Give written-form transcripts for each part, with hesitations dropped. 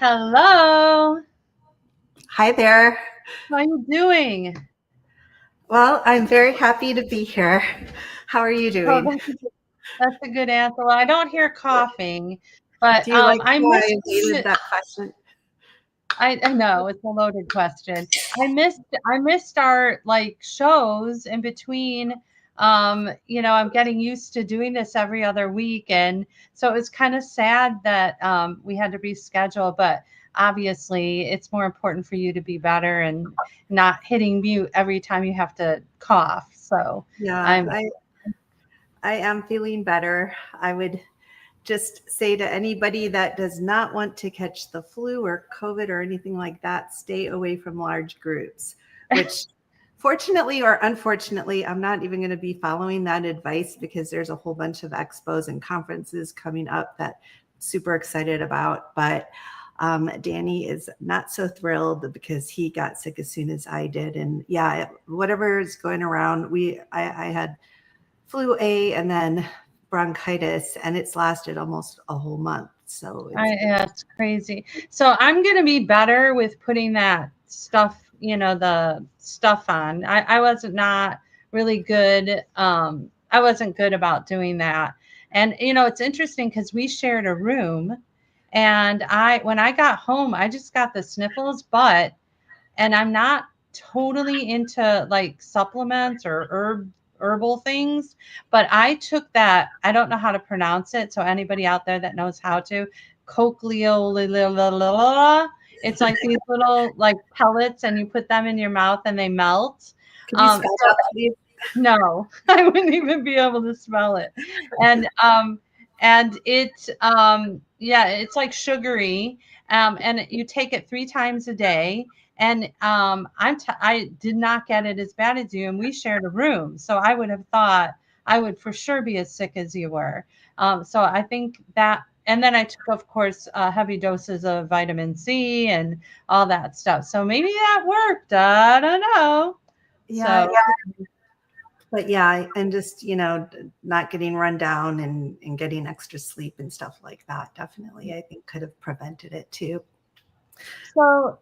Hello. Hi there. How are you doing? Well, I'm very happy to be here. How are you Oh, doing? that's a good answer. Well, I don't hear coughing, but Do you like I how missed. I evaded that question? I know it's a loaded question. I missed our shows in between. I'm getting used to doing this every other week, and so it was kind of sad that we had to reschedule. But obviously, it's more important for you to be better and not hitting mute every time you have to cough. So Yeah, I'm I am feeling better. I would just say to anybody that does not want to catch the flu or COVID or anything like that, stay away from large groups, which fortunately or unfortunately, I'm not even going to be following that advice because there's a whole bunch of expos and conferences coming up that I'm super excited about. But Danny is not so thrilled because he got sick as soon as I did. And yeah, whatever is going around, I had flu A and then bronchitis, and it's lasted almost a whole month. So yeah, it's crazy. So I'm gonna be better with putting that stuff, the stuff on. I wasn't not really good. I wasn't good about doing that. And it's interesting because we shared a room, and when I got home, I just got the sniffles, and I'm not totally into like supplements or herbal things, but I took that. I don't know how to pronounce it, so anybody out there that knows how to, cochleola. It's like these little like pellets, and you put them in your mouth and they melt. could you spell So that, please? no, I wouldn't even be able to smell it. And yeah, it's like sugary. And you take it 3 times a day. And I did not get it as bad as you, and we shared a room, so I would have thought I would for sure be as sick as you were. So I think that, and then I took, of course, heavy doses of vitamin C and all that stuff. So maybe that worked. I don't know. Yeah, So but yeah, and just not getting run down and getting extra sleep and stuff like that definitely I think could have prevented it too. So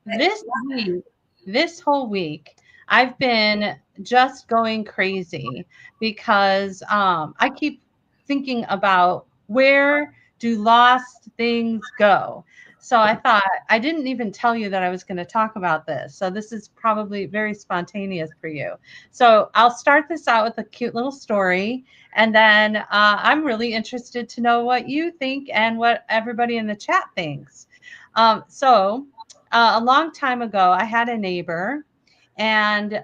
this whole week, I've been just going crazy because I keep thinking about where do lost things go. So I thought I didn't even tell you that I was going to talk about this. So this is probably very spontaneous for you. So I'll start this out with a cute little story. And then I'm really interested to know what you think and what everybody in the chat thinks. A long time ago, I had a neighbor, and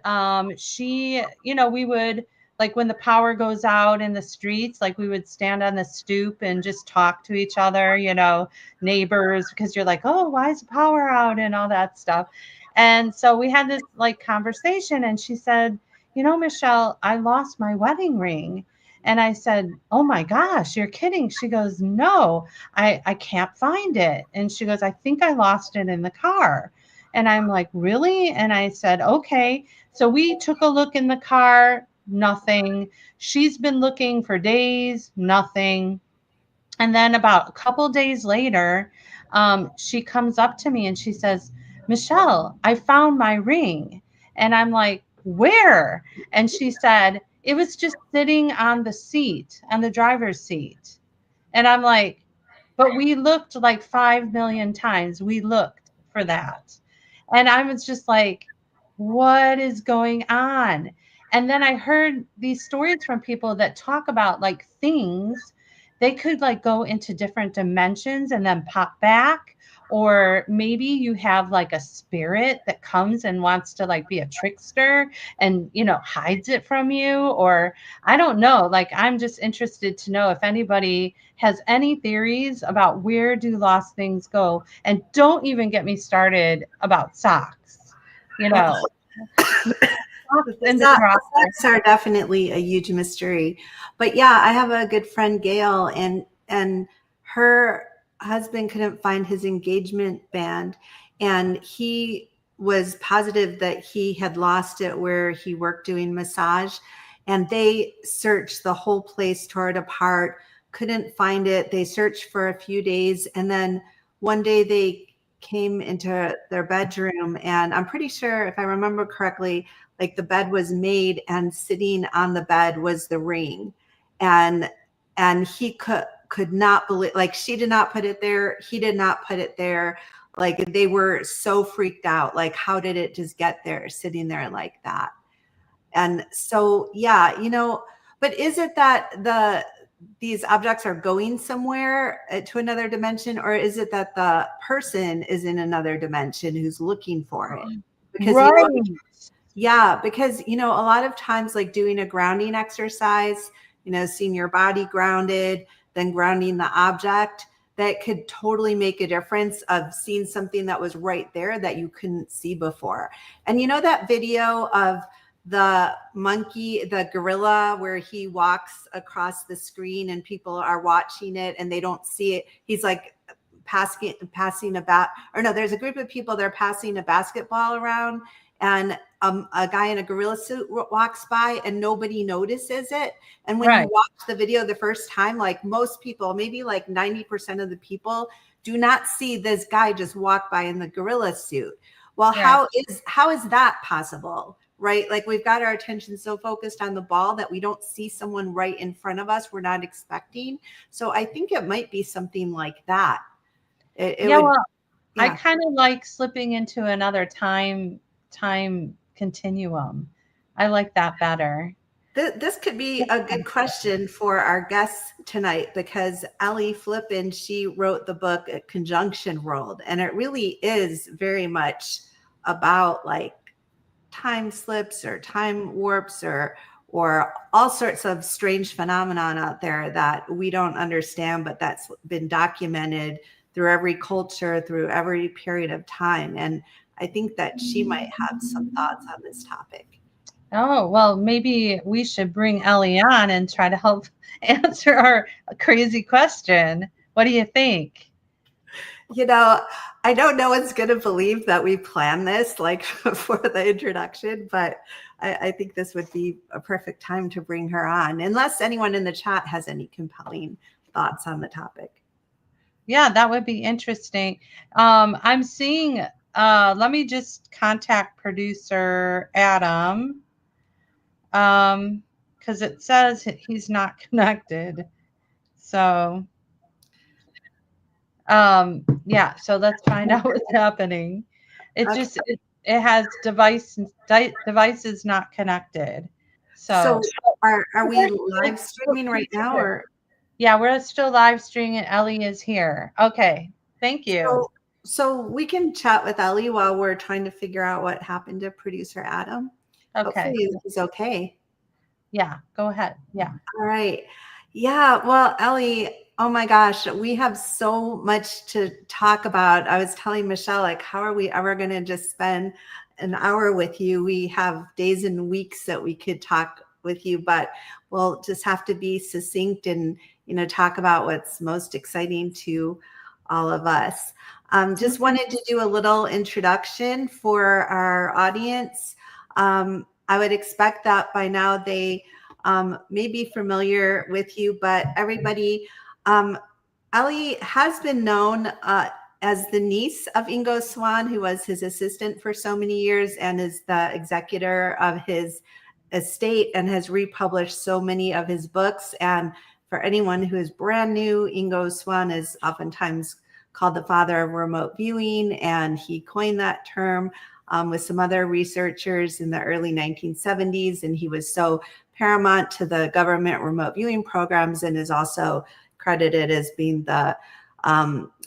she, we would, like, when the power goes out in the streets, like we would stand on the stoop and just talk to each other, neighbors, because you're like, oh, why is the power out and all that stuff. And so we had this like conversation, and she said, Michelle, I lost my wedding ring. And I said, oh my gosh, you're kidding. She goes, no, I can't find it. And she goes, I think I lost it in the car. And I'm like, really? And I said, okay. So we took a look in the car, nothing. She's been looking for days, nothing. And then about a couple days later, she comes up to me and she says, Michelle, I found my ring. And I'm like, where? And she said, it was just sitting on the seat, on the driver's seat. And I'm like, but we looked like 5 million times. We looked for that. And I was just like, what is going on? And then I heard these stories from people that talk about like things, they could like go into different dimensions and then pop back. Or maybe you have like a spirit that comes and wants to like be a trickster and, hides it from you. Or I don't know. Like, I'm just interested to know if anybody has any theories about where do lost things go. And don't even get me started about socks. You Well, know, socks the in the drawer. socks are definitely a huge mystery. But yeah, I have a good friend, Gail, and her husband couldn't find his engagement band, and he was positive that he had lost it where he worked doing massage, and they searched the whole place, tore it apart, couldn't find it. They searched for a few days, and then one day they came into their bedroom, and I'm pretty sure, if I remember correctly, like the bed was made and sitting on the bed was the ring. And he could not believe, like, she did not put it there, he did not put it there. Like, they were so freaked out, like, how did it just get there, sitting there like that? And so, yeah, but is it that these objects are going somewhere to another dimension, or is it that the person is in another dimension who's looking for it? Because because a lot of times, like doing a grounding exercise, seeing your body grounded, then grounding the object, that could totally make a difference of seeing something that was right there that you couldn't see before. And that video of the monkey, the gorilla, where he walks across the screen and people are watching it and they don't see it. He's like passing about, or no, there's a group of people, they're passing a basketball around, and a guy in a gorilla suit walks by and nobody notices it. And when you watch the video the first time, like most people, maybe like 90% of the people, do not see this guy just walk by in the gorilla suit. Well, how is that possible? Right? Like, we've got our attention so focused on the ball that we don't see someone right in front of us we're not expecting. So I think it might be something like that. I kind of like slipping into another time continuum. I like that better. This could be a good question for our guests tonight, because Elly Flippen, she wrote the book Conjunction World, and it really is very much about like time slips or time warps or all sorts of strange phenomenon out there that we don't understand, but that's been documented through every culture, through every period of time. And I think that she might have some thoughts on this topic. Oh, well, maybe we should bring Ellie on and try to help answer our crazy question. What do you think? I don't know one's going to believe that we planned this like for the introduction, but I think this would be a perfect time to bring her on, unless anyone in the chat has any compelling thoughts on the topic. Yeah, that would be interesting. I'm seeing, let me just contact producer Adam, because it says he's not connected. So, yeah, so let's find out what's happening. It just, it has devices not connected. So are we live streaming right now, or? Yeah, we're still live streaming and Ellie is here. Okay, thank you. So we can chat with Ellie while we're trying to figure out what happened to producer Adam. Okay. Hopefully he's okay. Yeah, go ahead. Yeah. All right. Yeah, well, Ellie, oh my gosh, we have so much to talk about. I was telling Michelle, like, how are we ever going to just spend an hour with you? We have days and weeks that we could talk with you, but we'll just have to be succinct and, talk about what's most exciting to all of us. Just wanted to do a little introduction for our audience. I would expect that by now they may be familiar with you, but everybody, Ellie has been known as the niece of Ingo Swann, who was his assistant for so many years and is the executor of his estate and has republished so many of his books. And for anyone who is brand new, Ingo Swann is oftentimes called the father of remote viewing, and he coined that term with some other researchers in the early 1970s. And he was so paramount to the government remote viewing programs and is also credited as being the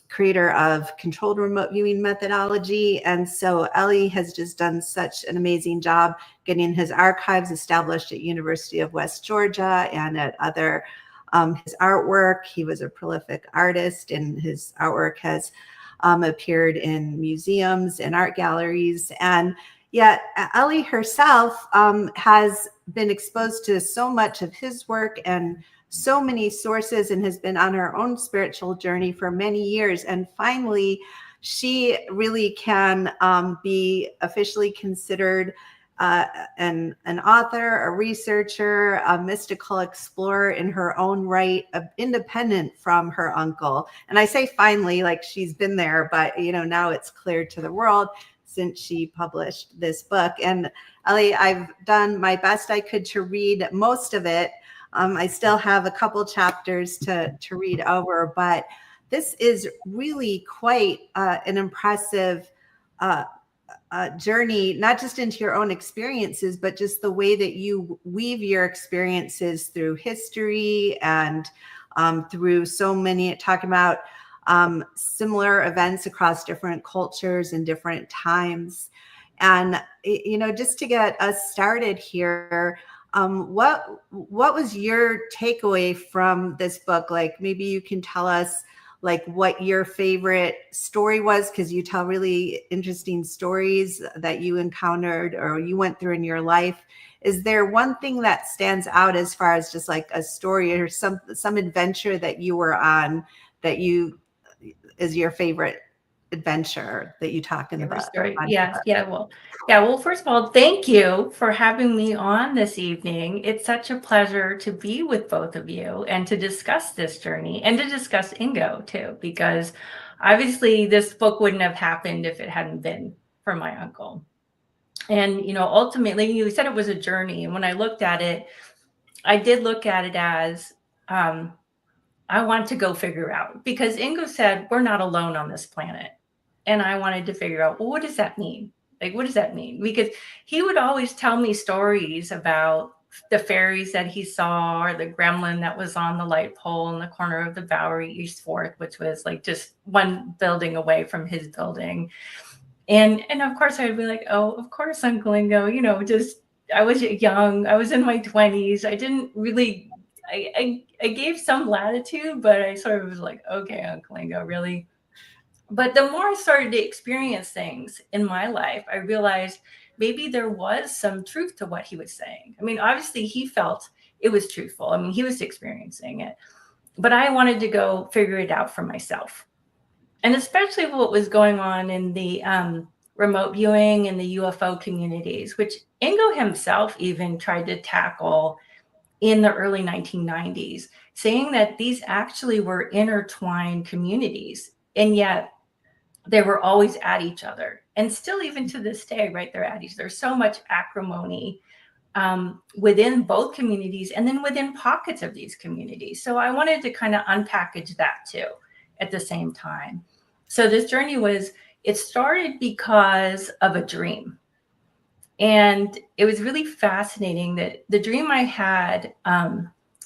creator of controlled remote viewing methodology. And so Ellie has just done such an amazing job getting his archives established at University of West Georgia and at other his artwork. He was a prolific artist, and his artwork has appeared in museums and art galleries. And yet Ellie herself has been exposed to so much of his work and so many sources, and has been on her own spiritual journey for many years. And finally, she really can be officially considered an author, a researcher, a mystical explorer in her own right, independent from her uncle. And I say finally, like she's been there, but now it's clear to the world since she published this book. And Ellie, I've done my best I could to read most of it. I still have a couple chapters to read over, but this is really quite an impressive journey, not just into your own experiences, but just the way that you weave your experiences through history and through so many, talking about similar events across different cultures and different times. And, just to get us started here, what was your takeaway from this book? Like, maybe you can tell us like what your favorite story was, because you tell really interesting stories that you encountered or you went through in your life. Is there one thing that stands out as far as just like a story or some adventure that you were on that is your favorite adventure that you talk in the book? Story. Yeah. Well, first of all, thank you for having me on this evening. It's such a pleasure to be with both of you and to discuss this journey and to discuss Ingo too, because obviously this book wouldn't have happened if it hadn't been for my uncle. And, ultimately you said it was a journey. And when I looked at it, I did look at it as, I want to go figure out, because Ingo said, we're not alone on this planet. And I wanted to figure out, well, what does that mean? Like, what does that mean? Because he would always tell me stories about the fairies that he saw, or the gremlin that was on the light pole in the corner of the Bowery East Fourth, which was like just one building away from his building. And of course I'd be like, oh, of course, Uncle Ingo, I was young, I was in my 20s. I didn't really, I gave some latitude, but I sort of was like, okay, Uncle Ingo, really? But the more I started to experience things in my life, I realized maybe there was some truth to what he was saying. I mean, obviously he felt it was truthful. I mean, he was experiencing it, but I wanted to go figure it out for myself. And especially what was going on in the remote viewing and the UFO communities, which Ingo himself even tried to tackle in the early 1990s, saying that these actually were intertwined communities. And yet they were always at each other, and still even to this day, right? They're at each other. There's so much acrimony within both communities and then within pockets of these communities. So I wanted to kind of unpackage that too at the same time. So this journey it started because of a dream. And it was really fascinating that the dream I had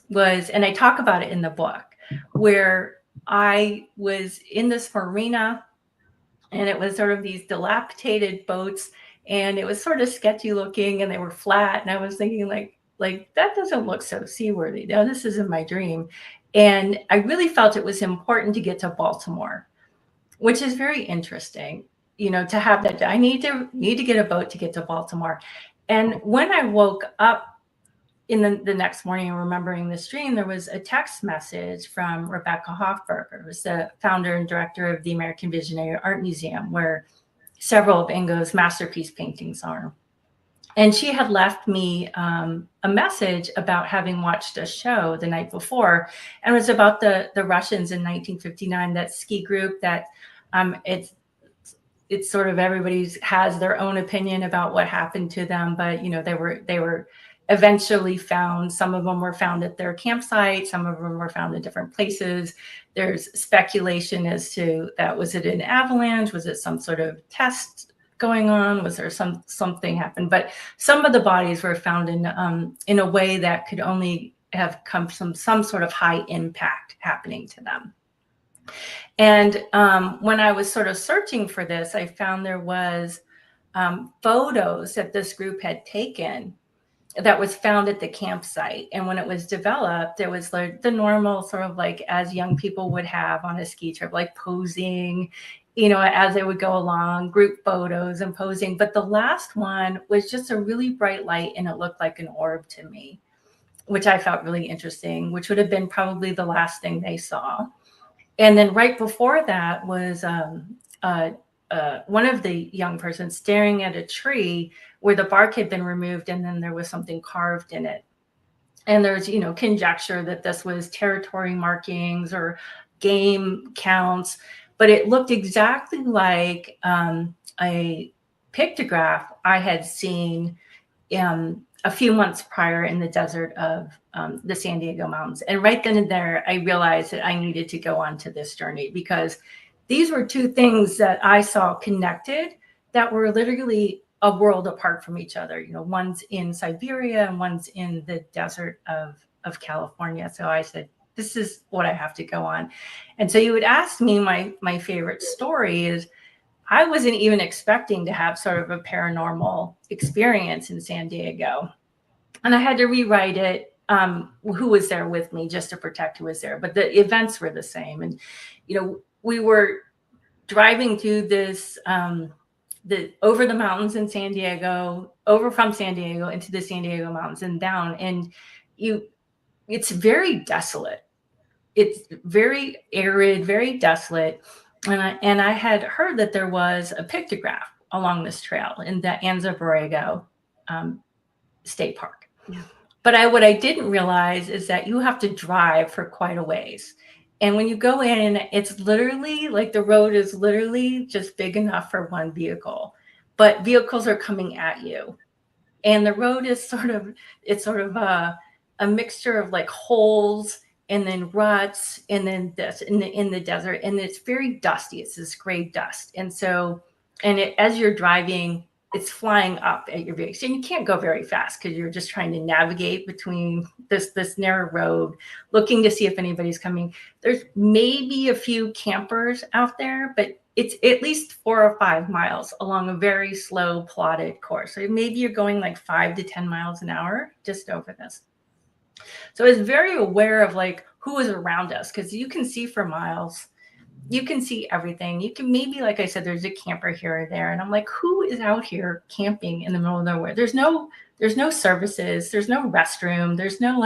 was, and I talk about it in the book, where I was in this marina, and it was sort of these dilapidated boats, and it was sort of sketchy looking, and they were flat. And I was thinking like that doesn't look so seaworthy. No, this isn't my dream. And I really felt it was important to get to Baltimore, which is very interesting, to have that. I need to get a boat to get to Baltimore. And when I woke up in the next morning, remembering this dream, there was a text message from Rebecca Hoffberger, who's the founder and director of the American Visionary Art Museum, where several of Ingo's masterpiece paintings are. And she had left me a message about having watched a show the night before, and it was about the Russians in 1959, that ski group that it's sort of everybody has their own opinion about what happened to them, but they were eventually found. Some of them were found at their campsite. Some of them were found in different places. There's speculation as to that. Was it an avalanche? Was it some sort of test going on? Was there something happened? But some of the bodies were found in a way that could only have come from some sort of high impact happening to them. And when I was sort of searching for this, I found there was photos that this group had taken that was found at the campsite. And when it was developed, it was like the normal sort of like as young people would have on a ski trip, like posing, as they would go along, group photos and posing. But the last one was just a really bright light, and it looked like an orb to me, which I felt really interesting, which would have been probably the last thing they saw. And then right before that was one of the young persons staring at a tree where the bark had been removed, and then there was something carved in it. And there's, conjecture that this was territory markings or game counts, but it looked exactly like a pictograph I had seen a few months prior in the desert of the San Diego mountains. And right then and there, I realized that I needed to go on to this journey, because these were two things that I saw connected that were literally a world apart from each other. One's in Siberia and one's in the desert of California. So I said, this is what I have to go on. And so you would ask me, my favorite story is, I wasn't even expecting to have sort of a paranormal experience in San Diego. And I had to rewrite it, who was there with me, just to protect who was there. But the events were the same. And, we were driving through this, over the mountains in San Diego, over from San Diego into the San Diego mountains and down. And it's very desolate. It's very arid, very desolate. And I had heard that there was a pictograph along this trail in the Anza Borrego State Park. Yeah. But what I didn't realize is that you have to drive for quite a ways. And when you go in, it's literally like the road is literally just big enough for one vehicle, but vehicles are coming at you. And the road is sort of a mixture of like holes and then ruts and then this in the desert. And it's very dusty. It's this gray dust. And so, as you're driving, it's flying up at your vehicle. And you can't go very fast because you're just trying to navigate between this narrow road, looking to see if anybody's coming. There's maybe a few campers out there, but it's at least 4 or 5 miles along a very slow plotted course. So maybe you're going like 5 to 10 miles an hour just over this. So I was very aware of like who is around us, because you can see for miles. You can see everything. You can maybe, like I said, there's a camper here or there. And I'm like, who is out here camping in the middle of nowhere? There's no services. There's no restroom. There's no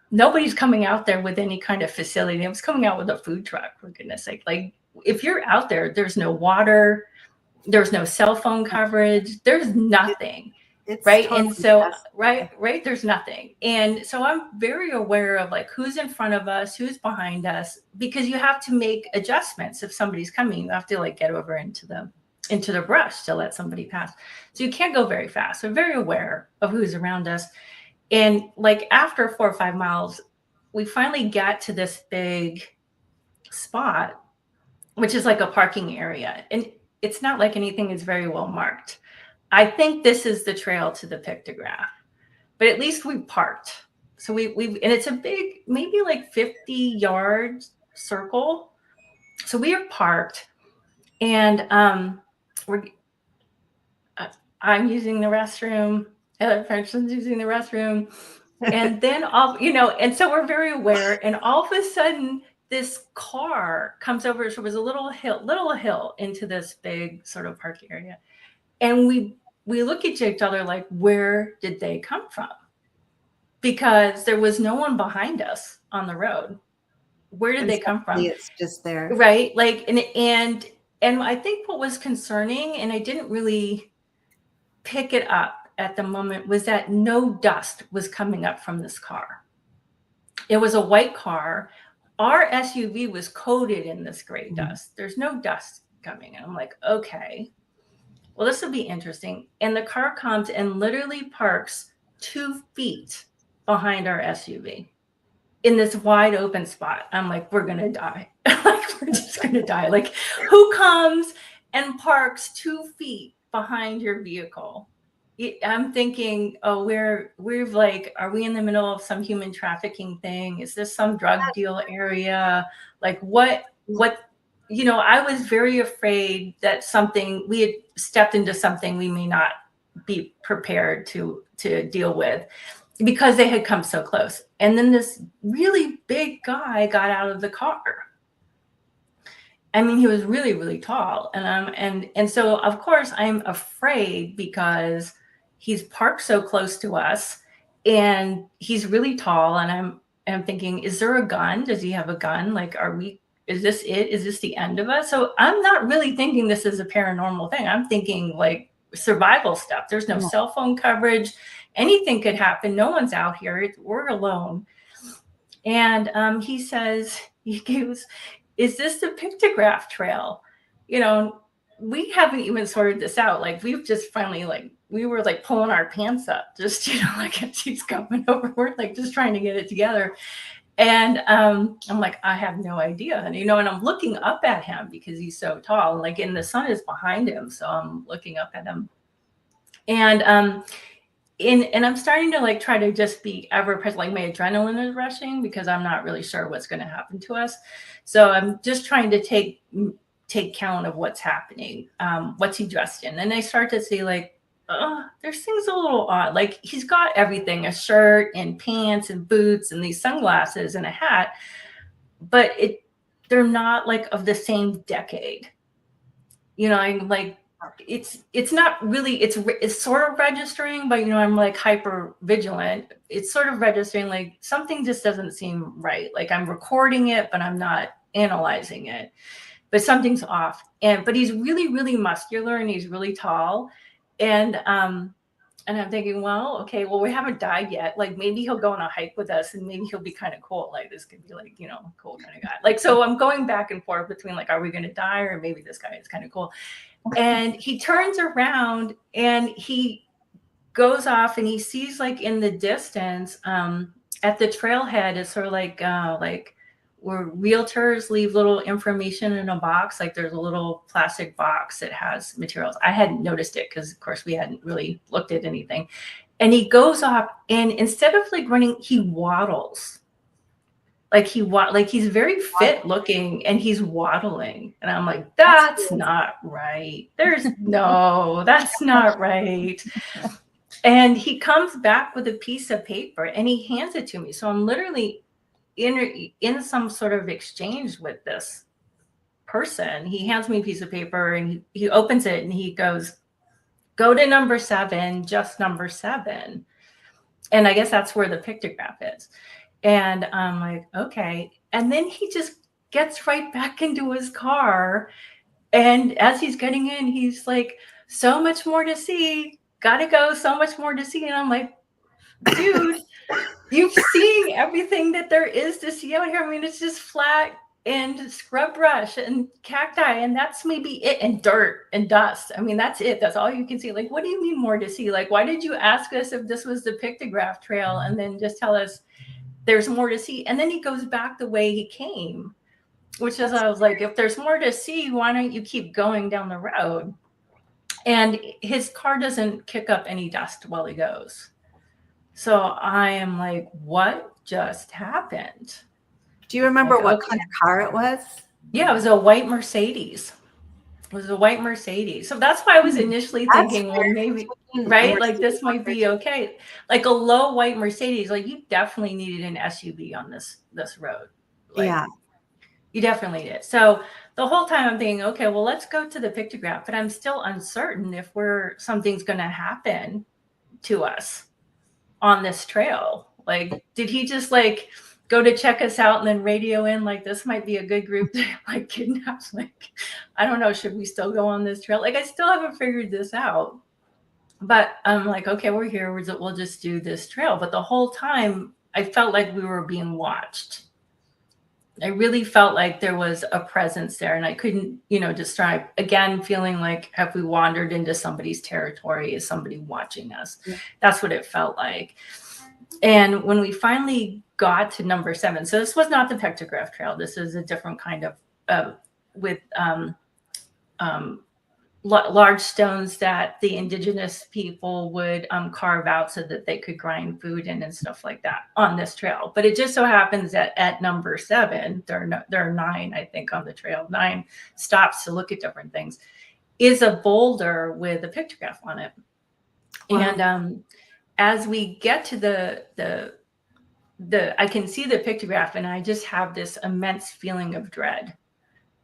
nobody's coming out there with any kind of facility. I was coming out with a food truck, for goodness sake. Like if you're out there, there's no water. There's no cell phone coverage. There's nothing. It's right. totally And so, desperate. right. There's nothing. And so I'm very aware of like who's in front of us, who's behind us, because you have to make adjustments. If somebody's coming, you have to like get over into the brush to let somebody pass. So you can't go very fast. So very aware of who's around us. And like after 4 or 5 miles, we finally got to this big spot, which is like a parking area. And it's not like anything is very well marked. I think this is the trail to the pictograph, but at least we parked. So and it's a big, maybe like 50-yard circle. So we are parked, and I'm using the restroom. Other person's using the restroom, and then and so we're very aware. And all of a sudden, this car comes over. So it was a little hill into this big sort of park area. And we look at each other like, where did they come from? Because there was no one behind us on the road. Where did they come from? It's just there. Right. Like, and I think what was concerning, and I didn't really pick it up at the moment, was that no dust was coming up from this car. It was a white car. Our SUV was coated in this gray dust. There's no dust coming. And I'm like, okay. Well, this will be interesting. And the car comes and literally parks 2 feet behind our SUV in this wide open spot. I'm like, we're going to die. Like, we're just going to die. Like, who comes and parks 2 feet behind your vehicle? I'm thinking, oh, we've like, are we in the middle of some human trafficking thing? Is this some drug deal area? Like what? I was very afraid that we had stepped into something we may not be prepared to deal with, because they had come so close. And then this really big guy got out of the car. I mean, he was really, really tall. And so of course I'm afraid, because he's parked so close to us and he's really tall. And I'm thinking, is there a gun? Does he have a gun? Like, are we is this it? Is this the end of us? So I'm not really thinking this is a paranormal thing. I'm thinking like survival stuff. There's no cell phone coverage. Anything could happen. No one's out here. We're alone. And he says, he goes, is this the pictograph trail? You know, we haven't even sorted this out. Like we've just finally like, we were like pulling our pants up, just, you know, like as he's coming over, we're like just trying to get it together. And I'm like, I have no idea. And, you know, and I'm looking up at him because he's so tall, like, and the sun is behind him. So I'm looking up at him. And I'm starting to like try to just be ever present, like my adrenaline is rushing because I'm not really sure what's going to happen to us. So I'm just trying to take count of what's happening. What's he dressed in? And I start to see like, there's things a little odd. Like he's got everything, a shirt and pants and boots and these sunglasses and a hat, but they're not like of the same decade. You know, I'm like, it's not really, it's sort of registering, but you know, I'm like hyper vigilant. It's sort of registering, like something just doesn't seem right. Like I'm recording it, but I'm not analyzing it, but something's off. But he's really, really muscular and he's really tall. And I'm thinking, well, okay, well, we haven't died yet. Like maybe he'll go on a hike with us and maybe he'll be kind of cool. Like this could be like, you know, cool kind of guy. Like, so I'm going back and forth between like, are we going to die? Or maybe this guy is kind of cool. And he turns around and he goes off and he sees like in the distance at the trailhead, it's sort of like where realtors leave little information in a box. Like there's a little plastic box that has materials. I hadn't noticed it because of course we hadn't really looked at anything. And he goes off and instead of like running, he waddles. Like he's very fit looking and he's waddling. And I'm like, that's not right. That's not right. And he comes back with a piece of paper and he hands it to me. So I'm literally in some sort of exchange with this person. He hands me a piece of paper and he opens it and he goes, go to number 7, just number 7. And I guess that's where the pictograph is. And I'm like, okay. And then he just gets right back into his car. And as he's getting in, he's like, so much more to see. Gotta go. So much more to see. And I'm like, dude, you've seen everything that there is to see out here. I mean, it's just flat and scrub brush and cacti, and that's maybe it, and dirt and dust. I mean, that's it. That's all you can see. Like, what do you mean more to see? Like, why did you ask us if this was the pictograph trail and then just tell us there's more to see? And then he goes back the way he came, which is, I was like, if there's more to see, why don't you keep going down the road? And his car doesn't kick up any dust while he goes. So I am like, what just happened? Do you remember what kind of car it was? Yeah, it was a white Mercedes. It was a white Mercedes. So that's why I was initially thinking, well, maybe, right? Like this might be okay. Like a low white Mercedes, like you definitely needed an SUV on this road. Like, yeah. You definitely did. So the whole time I'm thinking, okay, well, let's go to the pictograph, but I'm still uncertain if something's going to happen to us on this trail. Like, did he just like go to check us out and then radio in like, this might be a good group to like kidnap? Like, I don't know, should we still go on this trail? Like, I still haven't figured this out, but I'm like, okay, we're here, we'll just do this trail. But the whole time I felt like we were being watched. I really felt like there was a presence there and I couldn't, describe, again, feeling like, have we wandered into somebody's territory? Is somebody watching us? Yeah. That's what it felt like. And when we finally got to number 7, so this was not the pictograph trail. This is a different kind of, with large stones that the indigenous people would carve out so that they could grind food in and stuff like that on this trail. But it just so happens that at number 7, there are 9, I think, on the trail, 9 stops to look at different things, is a boulder with a pictograph on it. Wow. And as we get to the I can see the pictograph and I just have this immense feeling of dread,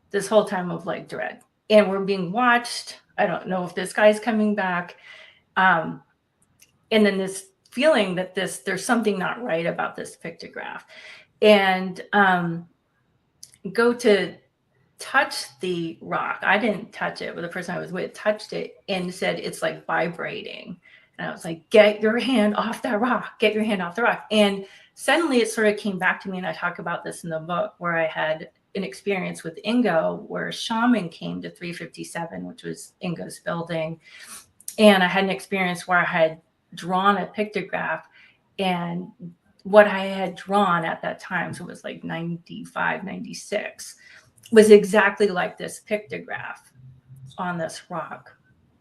this whole time of like dread. And we're being watched. I don't know if this guy's coming back. And then this feeling that there's something not right about this pictograph. And go to touch the rock. I didn't touch it, but the person I was with touched it and said it's like vibrating. And I was like, get your hand off that rock, get your hand off the rock. And suddenly it sort of came back to me, and I talk about this in the book, where I had an experience with Ingo where a shaman came to 357, which was Ingo's building. And I had an experience where I had drawn a pictograph, and what I had drawn at that time, so it was like 95, 96, was exactly like this pictograph on this rock.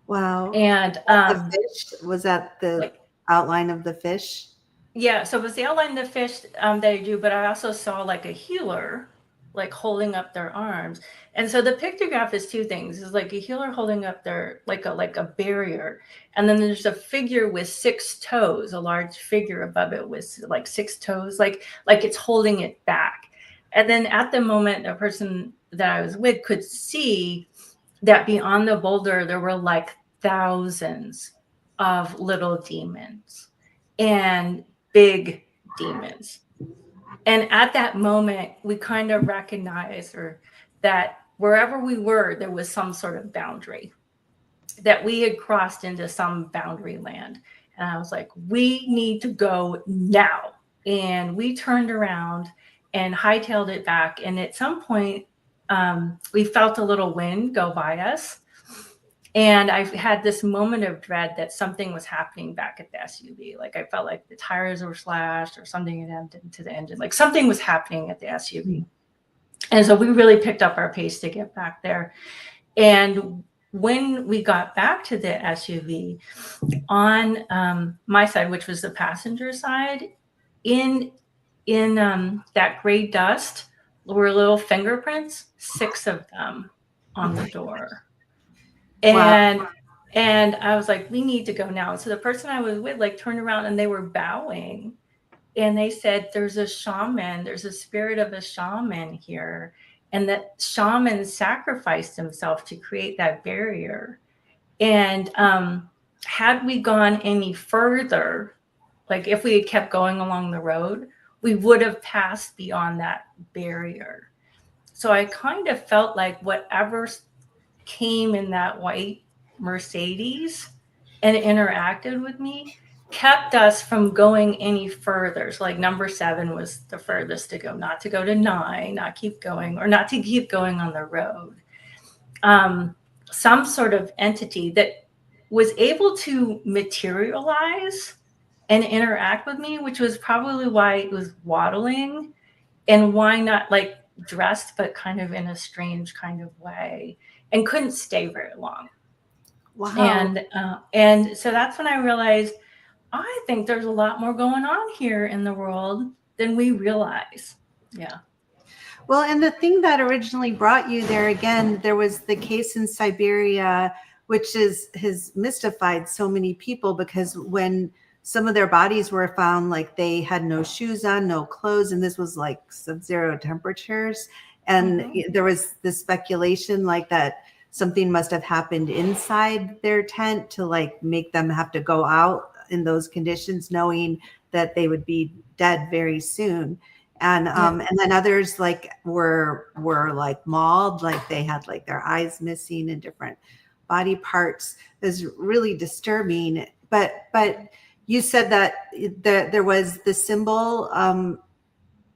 Wow. And the fish, was that the like, outline of the fish? Yeah, so it was the outline of the fish that I do, but I also saw like a healer like holding up their arms. And so the pictograph is two things. It's like a healer holding up their like a barrier. And then there's a figure with 6 toes, a large figure above it with like 6 toes, like it's holding it back. And then at the moment, the person that I was with could see that beyond the boulder, there were like thousands of little demons and big demons. And at that moment, we kind of recognized that wherever we were, there was some sort of boundary, that we had crossed into some boundary land. And I was like, we need to go now. And we turned around and hightailed it back. And at some point, we felt a little wind go by us. And I had this moment of dread that something was happening back at the SUV. Like I felt like the tires were slashed or something had happened to the engine. Like something was happening at the SUV. And so we really picked up our pace to get back there. And when we got back to the SUV, on my side, which was the passenger side, in that gray dust were little fingerprints, 6 of them on the door. And wow. And I was like, we need to go now. So the person I was with like turned around and they were bowing, and they said, there's a shaman, there's a spirit of a shaman here. And that shaman sacrificed himself to create that barrier. And had we gone any further, like if we had kept going along the road, we would have passed beyond that barrier. So I kind of felt like whatever came in that white Mercedes and interacted with me kept us from going any further. So like number 7 was the furthest to go, not to go to 9, not keep going, or not to keep going on the road. Some sort of entity that was able to materialize and interact with me, which was probably why it was waddling and why not like dressed, but kind of in a strange kind of way, and couldn't stay very long. Wow. And so that's when I realized, I think there's a lot more going on here in the world than we realize. Yeah. Well, and the thing that originally brought you there, again, there was the case in Siberia, which has mystified so many people, because when some of their bodies were found, like they had no shoes on, no clothes, and this was like sub-zero temperatures. And there was this speculation like that something must have happened inside their tent to like make them have to go out in those conditions, knowing that they would be dead very soon. And and then others like were like mauled, like they had like their eyes missing and different body parts. It was really disturbing. But you said that there was the symbol.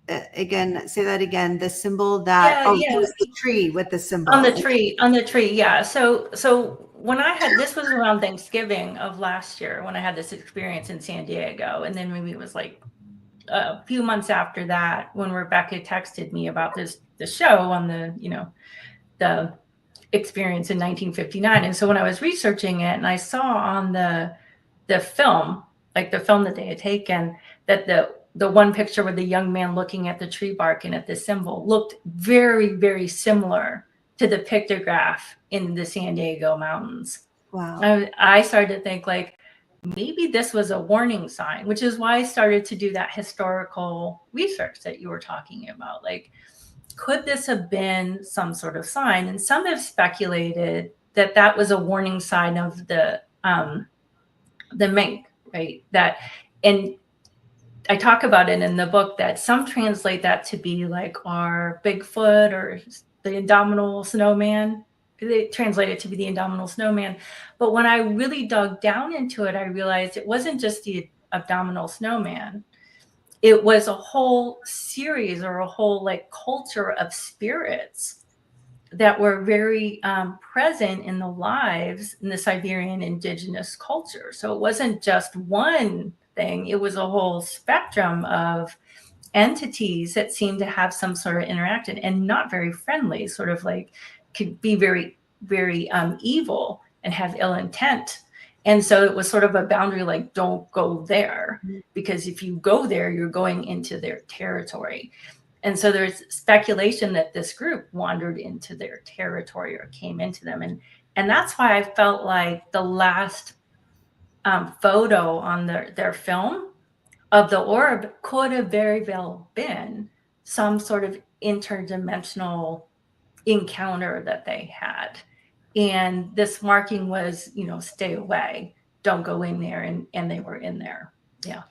Again, say that again. The symbol that it was the tree with the symbol on the tree. Yeah. So when I had, this was around Thanksgiving of last year when I had this experience in San Diego, and then maybe it was like a few months after that when Rebecca texted me about the show on the experience in 1959. And so when I was researching it, and I saw on the film, like the film that they had taken, that the one picture with the young man looking at the tree bark and at the symbol looked very, very similar to the pictograph in the San Diego mountains. Wow. I started to think like, maybe this was a warning sign, which is why I started to do that historical research that you were talking about. Like, could this have been some sort of sign? And some have speculated that was a warning sign of the mink, right? I talk about it in the book that some translate that to be like our Bigfoot or the Indomitable Snowman. They translate it to be the Indomitable Snowman. But when I really dug down into it, I realized it wasn't just the Abdominal Snowman. It was a whole series or a whole like culture of spirits that were very present in the lives in the Siberian indigenous culture. So it wasn't just one thing, it was a whole spectrum of entities that seemed to have some sort of interaction and not very friendly, sort of like could be very, very evil and have ill intent. And so it was sort of a boundary like, don't go there, because if you go there, you're going into their territory. And so there's speculation that this group wandered into their territory or came into them. And that's why I felt like the last photo on their film of the orb could have very well been some sort of interdimensional encounter that they had. And this marking was, stay away, don't go in there. And they were in there. Yeah.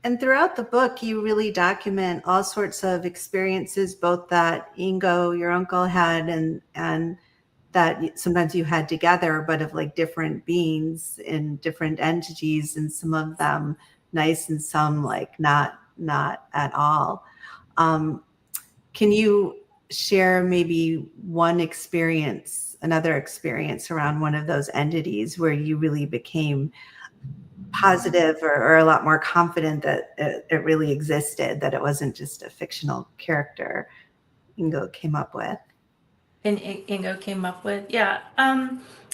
And throughout the book, you really document all sorts of experiences, both that Ingo, your uncle, had and that sometimes you had together, but of like different beings and different entities, and some of them nice and some like not at all. Can you share maybe another experience around one of those entities where you really became positive or a lot more confident that it really existed, that it wasn't just a fictional character Ingo came up with? And Ingo came up with, yeah.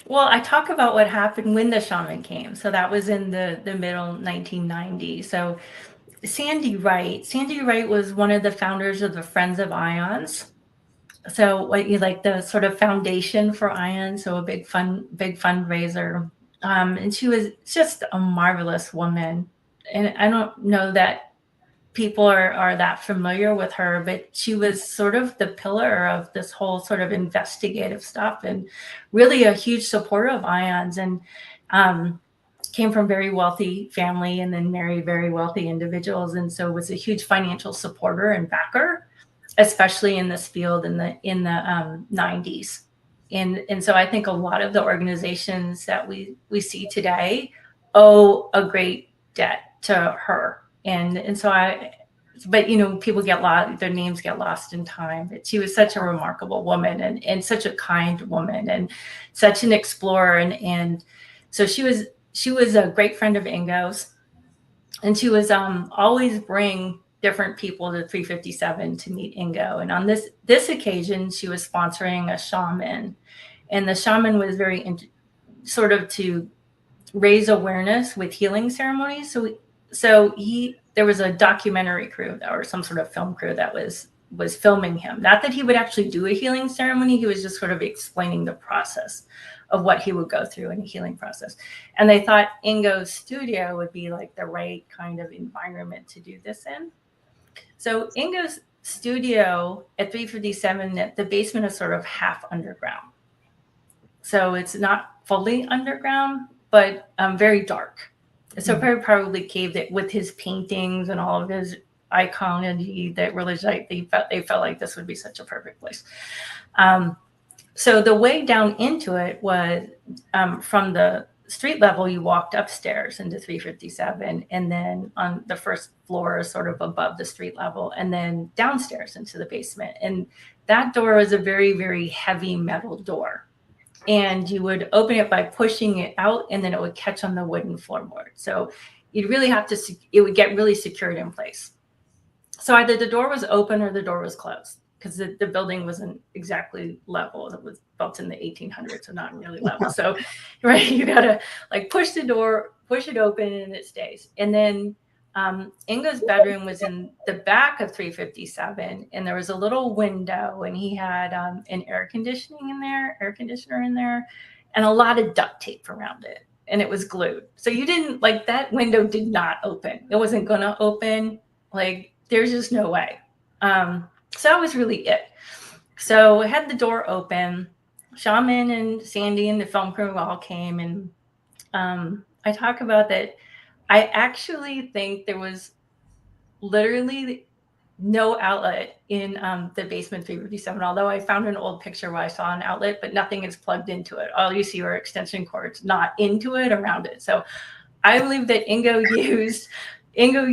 Well, I talk about what happened when the shaman came. So that was in the middle 1990s. So Sandy Wright was one of the founders of the Friends of Ions. So what you like the sort of foundation for Ions, so a big fundraiser. And she was just a marvelous woman. And I don't know that people are that familiar with her, but she was sort of the pillar of this whole sort of investigative stuff and really a huge supporter of Ions, and came from very wealthy family and then married very wealthy individuals. And so was a huge financial supporter and backer, especially in this field in the 90s. And so I think a lot of the organizations that we see today owe a great debt to her. And so but people get lost, their names get lost in time. But she was such a remarkable woman and such a kind woman and such an explorer. And so she was a great friend of Ingo's, and she was always bring different people to 357 to meet Ingo. And on this occasion, she was sponsoring a shaman, and the shaman was very sort of to raise awareness with healing ceremonies. So there was a documentary crew or some sort of film crew that was filming him. Not that he would actually do a healing ceremony. He was just sort of explaining the process of what he would go through in a healing process. And they thought Ingo's studio would be like the right kind of environment to do this in. So Ingo's studio at 357, the basement is sort of half underground. So it's not fully underground, but very dark. So probably caved it with his paintings and all of his iconology that really like they felt like this would be such a perfect place. So the way down into it was from the street level, you walked upstairs into 357, and then on the first floor is sort of above the street level, and then downstairs into the basement. And that door is a very, very heavy metal door. And you would open it by pushing it out, and then it would catch on the wooden floorboard. So you'd really have to, it would get really secured in place. So either the door was open or the door was closed, because the building wasn't exactly level. It was built in the 1800s, so not really level. So, right, you gotta like push the door, push it open, and it stays. And then Ingo's bedroom was in the back of 357, and there was a little window, and he had an air conditioner in there, and a lot of duct tape around it, and it was glued. So you didn't like that window did not open. It wasn't gonna open. Like there's just no way. So that was really it. So I had the door open. Shaman and Sandy and the film crew all came, and I talk about that. I actually think there was literally no outlet in the basement 357, although I found an old picture where I saw an outlet, but nothing is plugged into it. All you see are extension cords, not into it, around it. So I believe that Ingo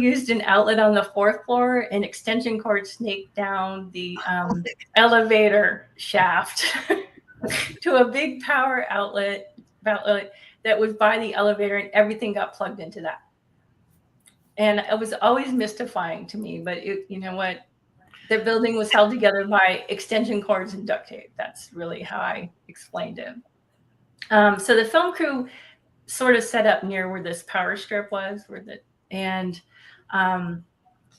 used an outlet on the 4th floor, and extension cord snaked down the elevator shaft to a big power outlet that was by the elevator, and everything got plugged into that. And it was always mystifying to me, but you know what? The building was held together by extension cords and duct tape. That's really how I explained it. So the film crew sort of set up near where this power strip was, where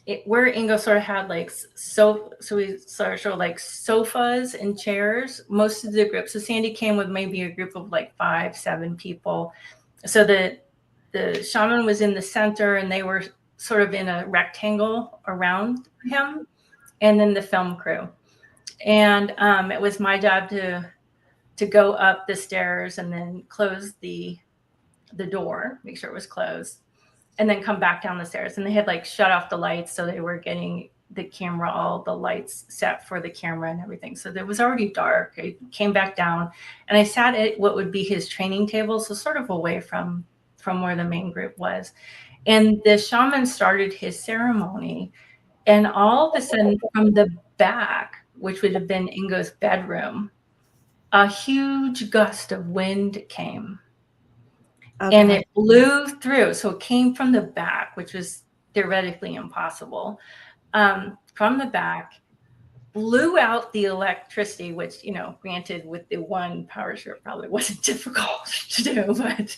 Ingo sort of had like so we sort of showed like sofas and chairs. Most of the group, so Sandy came with maybe a group of like 5-7 people. So the shaman was in the center, and they were sort of in a rectangle around him, and then the film crew. And it was my job to go up the stairs and then close the door, make sure it was closed, and then come back down the stairs. And they had like shut off the lights, so they were getting the camera, all the lights set for the camera and everything. So it was already dark. I came back down, and I sat at what would be his training table, so sort of away from where the main group was. And the shaman started his ceremony, and all of a sudden from the back, which would have been Ingo's bedroom, a huge gust of wind came. Okay. And it blew through. So it came from the back, which was theoretically impossible. From the back, blew out the electricity, which, you know, granted with the one power strip probably wasn't difficult to do, but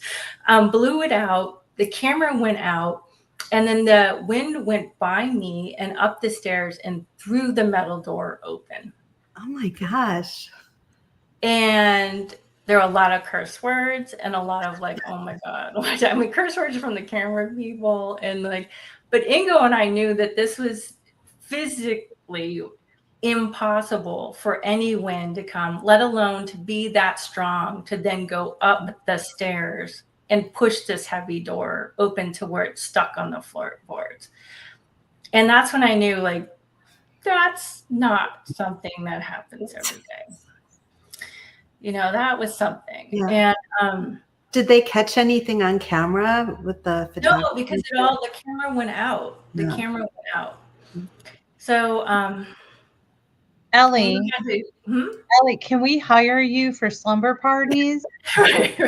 blew it out. The camera went out, and then the wind went by me and up the stairs and through the metal door open. Oh my gosh. And there are a lot of curse words and a lot of like, oh my God. I mean, curse words from the camera people, and like, but Ingo and I knew that this was physically impossible for any wind to come, let alone to be that strong to then go up the stairs and push this heavy door open to where it's stuck on the floorboards. And that's when I knew, like, that's not something that happens every day. You know, that was something. Yeah. And did they catch anything on camera with the photography? No, because the camera went out. The camera went out. So Ellie, Ellie, can we hire you for slumber parties? right.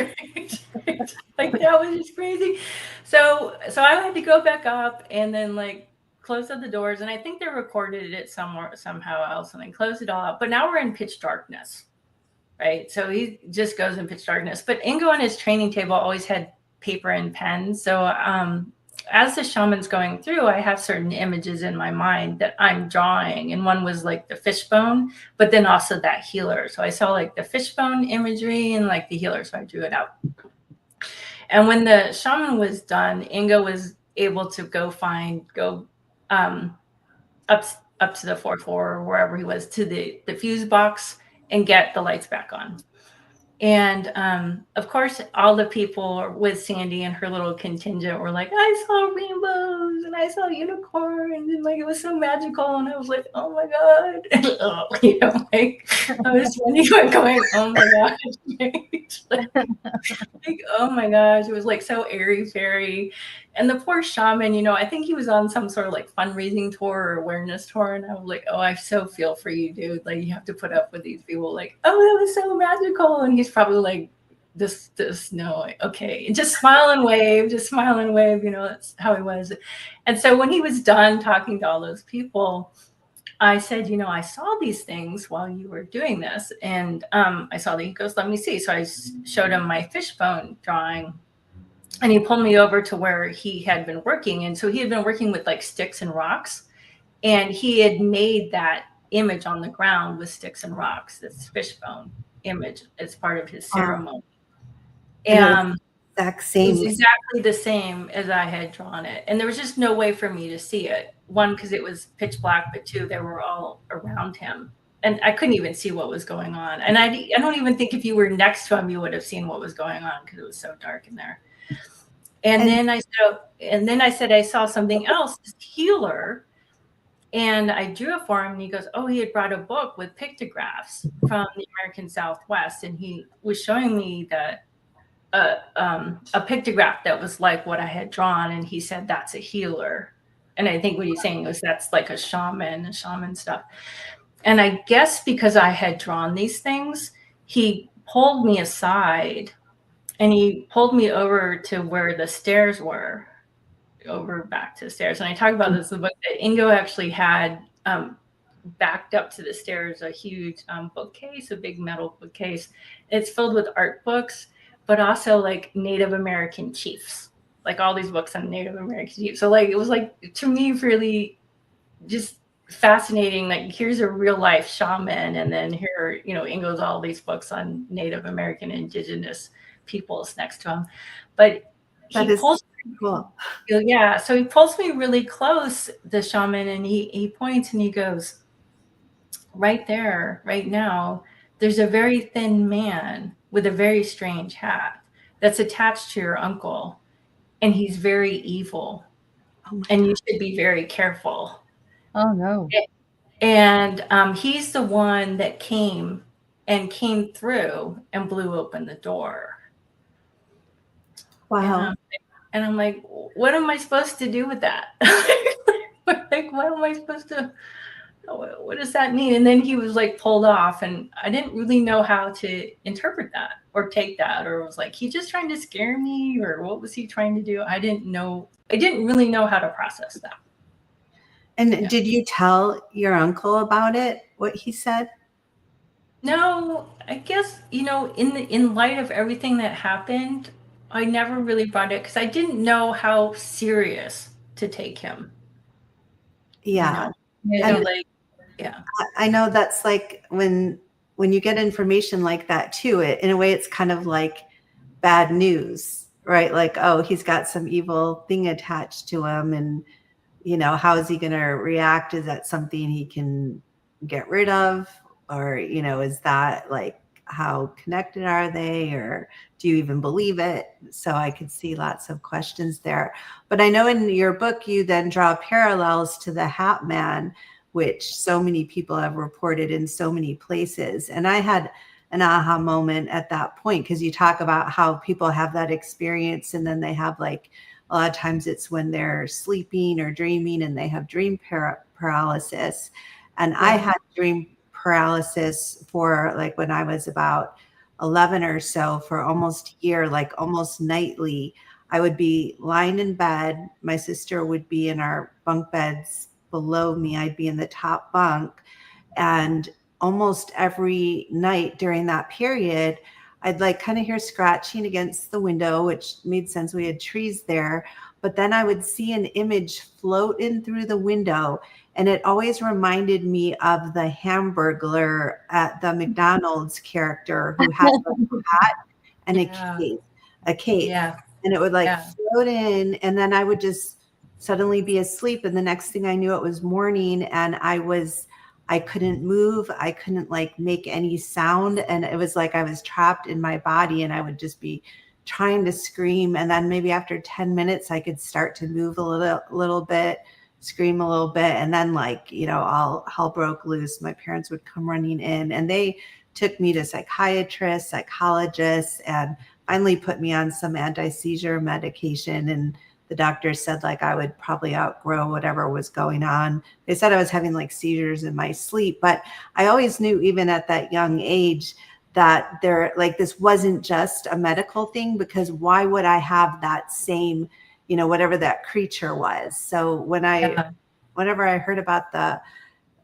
Like, that was just crazy. So I had to go back up and then like close up the doors, and I think they recorded it somehow else, and then closed it all up. But now we're in pitch darkness, right? So he just goes in pitch darkness. But Ingo on his training table always had paper and pens. So as the shaman's going through, I have certain images in my mind that I'm drawing. And one was like the fishbone, but then also that healer. So I saw like the fishbone imagery and like the healer. So I drew it out. And when the shaman was done, Ingo was able to go up to the 4th floor or wherever he was, to the fuse box and get the lights back on. And of course, all the people with Sandy and her little contingent were like, I saw rainbows and I saw unicorns, and like it was so magical. And I was like, oh my God. You know, like I was going, oh my gosh. like, oh my gosh. It was like so airy fairy. And the poor shaman, you know, I think he was on some sort of like fundraising tour or awareness tour. And I was like, oh, I so feel for you, dude. Like, you have to put up with these people. Like, oh, that was so magical. And he's probably like, this, no, okay. And just smile and wave, you know, that's how he was. And so when he was done talking to all those people, I said, you know, I saw these things while you were doing this. And I saw that. He goes, let me see. So I showed him my fishbone drawing. And he pulled me over to where he had been working. And so he had been working with like sticks and rocks. And he had made that image on the ground with sticks and rocks, this fishbone image, as part of his ceremony. And it was exactly the same as I had drawn it. And there was just no way for me to see it. One, because it was pitch black, but two, they were all around him. And I couldn't even see what was going on. And I don't even think if you were next to him, you would have seen what was going on, because it was so dark in there. And then I said I saw something else, this healer. And I drew it for him, and he goes, oh, he had brought a book with pictographs from the American Southwest. And he was showing me a pictograph that was like what I had drawn. And he said, that's a healer. And I think what he's saying was that's like a shaman stuff. And I guess because I had drawn these things, he pulled me aside and he pulled me over to where the stairs were, over back to the stairs. And I talk about this in the book that Ingo actually had backed up to the stairs a huge bookcase, a big metal bookcase. It's filled with art books, but also like Native American chiefs, like all these books on Native American chiefs. So like it was like, to me, really just fascinating. Like here's a real life shaman, and then here, you know, Ingo's all these books on Native American indigenous peoples next to him. But he pulls cool. Yeah, so he pulls me really close, the shaman, and he points and he goes, right there, right now, there's a very thin man with a very strange hat that's attached to your uncle, and he's very evil, and you should be very careful. Oh no. And he's the one that came through and blew open the door. Wow. And I'm like, what am I supposed to do with that? Like, what am I supposed to, what does that mean? And then he was like pulled off, and I didn't really know how to interpret that or take that, or was like, he just trying to scare me, or what was he trying to do? I didn't really know how to process that. And did you tell your uncle about it, what he said? No, I guess, you know, in light of everything that happened, I never really brought it because I didn't know how serious to take him. Yeah. You know, like, yeah. I know that's like when you get information like that too, in a way it's kind of like bad news, right? Like, oh, he's got some evil thing attached to him, and you know, how is he going to react? Is that something he can get rid of? Or, you know, is that like, how connected are they? Or do you even believe it? So I could see lots of questions there. But I know in your book, you then draw parallels to the Hat Man, which so many people have reported in so many places. And I had an aha moment at that point, because you talk about how people have that experience, and then they have like, a lot of times it's when they're sleeping or dreaming and they have dream paralysis. And I had dream paralysis for like when I was about 11 or so, for almost a year, like almost nightly. I would be lying in bed. My sister would be in our bunk beds below me. I'd be in the top bunk. And almost every night during that period, I'd like kind of hear scratching against the window, which made sense. We had trees there. But then I would see an image float in through the window. And it always reminded me of the Hamburglar at the McDonald's character who had a hat and a cape. Yeah. And it would like float in. And then I would just suddenly be asleep. And the next thing I knew, it was morning, and I couldn't move. I couldn't like make any sound. And it was like I was trapped in my body, and I would just be trying to scream. And then maybe after 10 minutes, I could start to move a little bit, scream a little bit. And then like, you know, all hell broke loose. My parents would come running in, and they took me to psychiatrists, psychologists, and finally put me on some anti-seizure medication. And the doctor said like I would probably outgrow whatever was going on. They said I was having like seizures in my sleep, but I always knew, even at that young age, that there, like, this wasn't just a medical thing, because why would I have that same, you know, whatever that creature was. So whenever I heard about the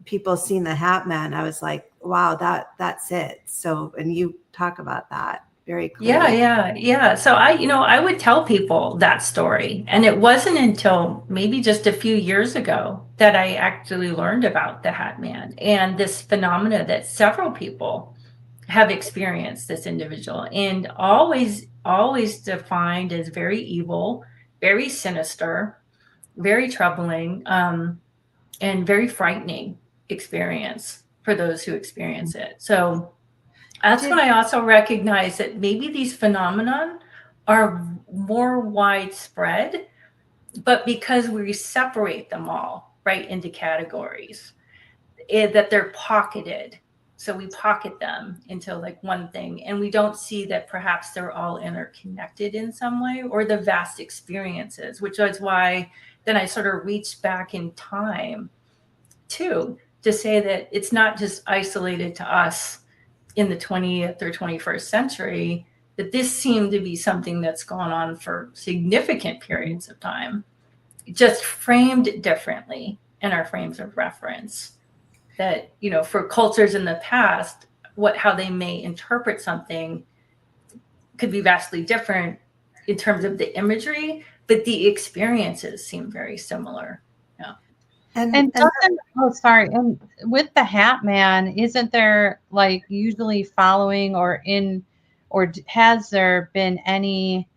people seeing the Hat Man, I was like, wow, that's it. So, and you talk about that very clearly. Yeah. So I would tell people that story. And it wasn't until maybe just a few years ago that I actually learned about the Hat Man and this phenomena that several people have experienced, this individual, and always defined as very evil, very sinister, very troubling, and very frightening experience for those who experience it. So that's when I also recognize that maybe these phenomenon are more widespread, but because we separate them all right into categories, that they're pocketed. So we pocket them into like one thing, and we don't see that perhaps they're all interconnected in some way, or the vast experiences, which is why then I sort of reached back in time too, to say that it's not just isolated to us in the 20th or 21st century, that this seemed to be something that's gone on for significant periods of time, just framed differently in our frames of reference. That, you know, for cultures in the past, how they may interpret something could be vastly different in terms of the imagery, but the experiences seem very similar. Yeah. And doesn't, oh, sorry. And with the Hat Man, isn't there like usually following has there been any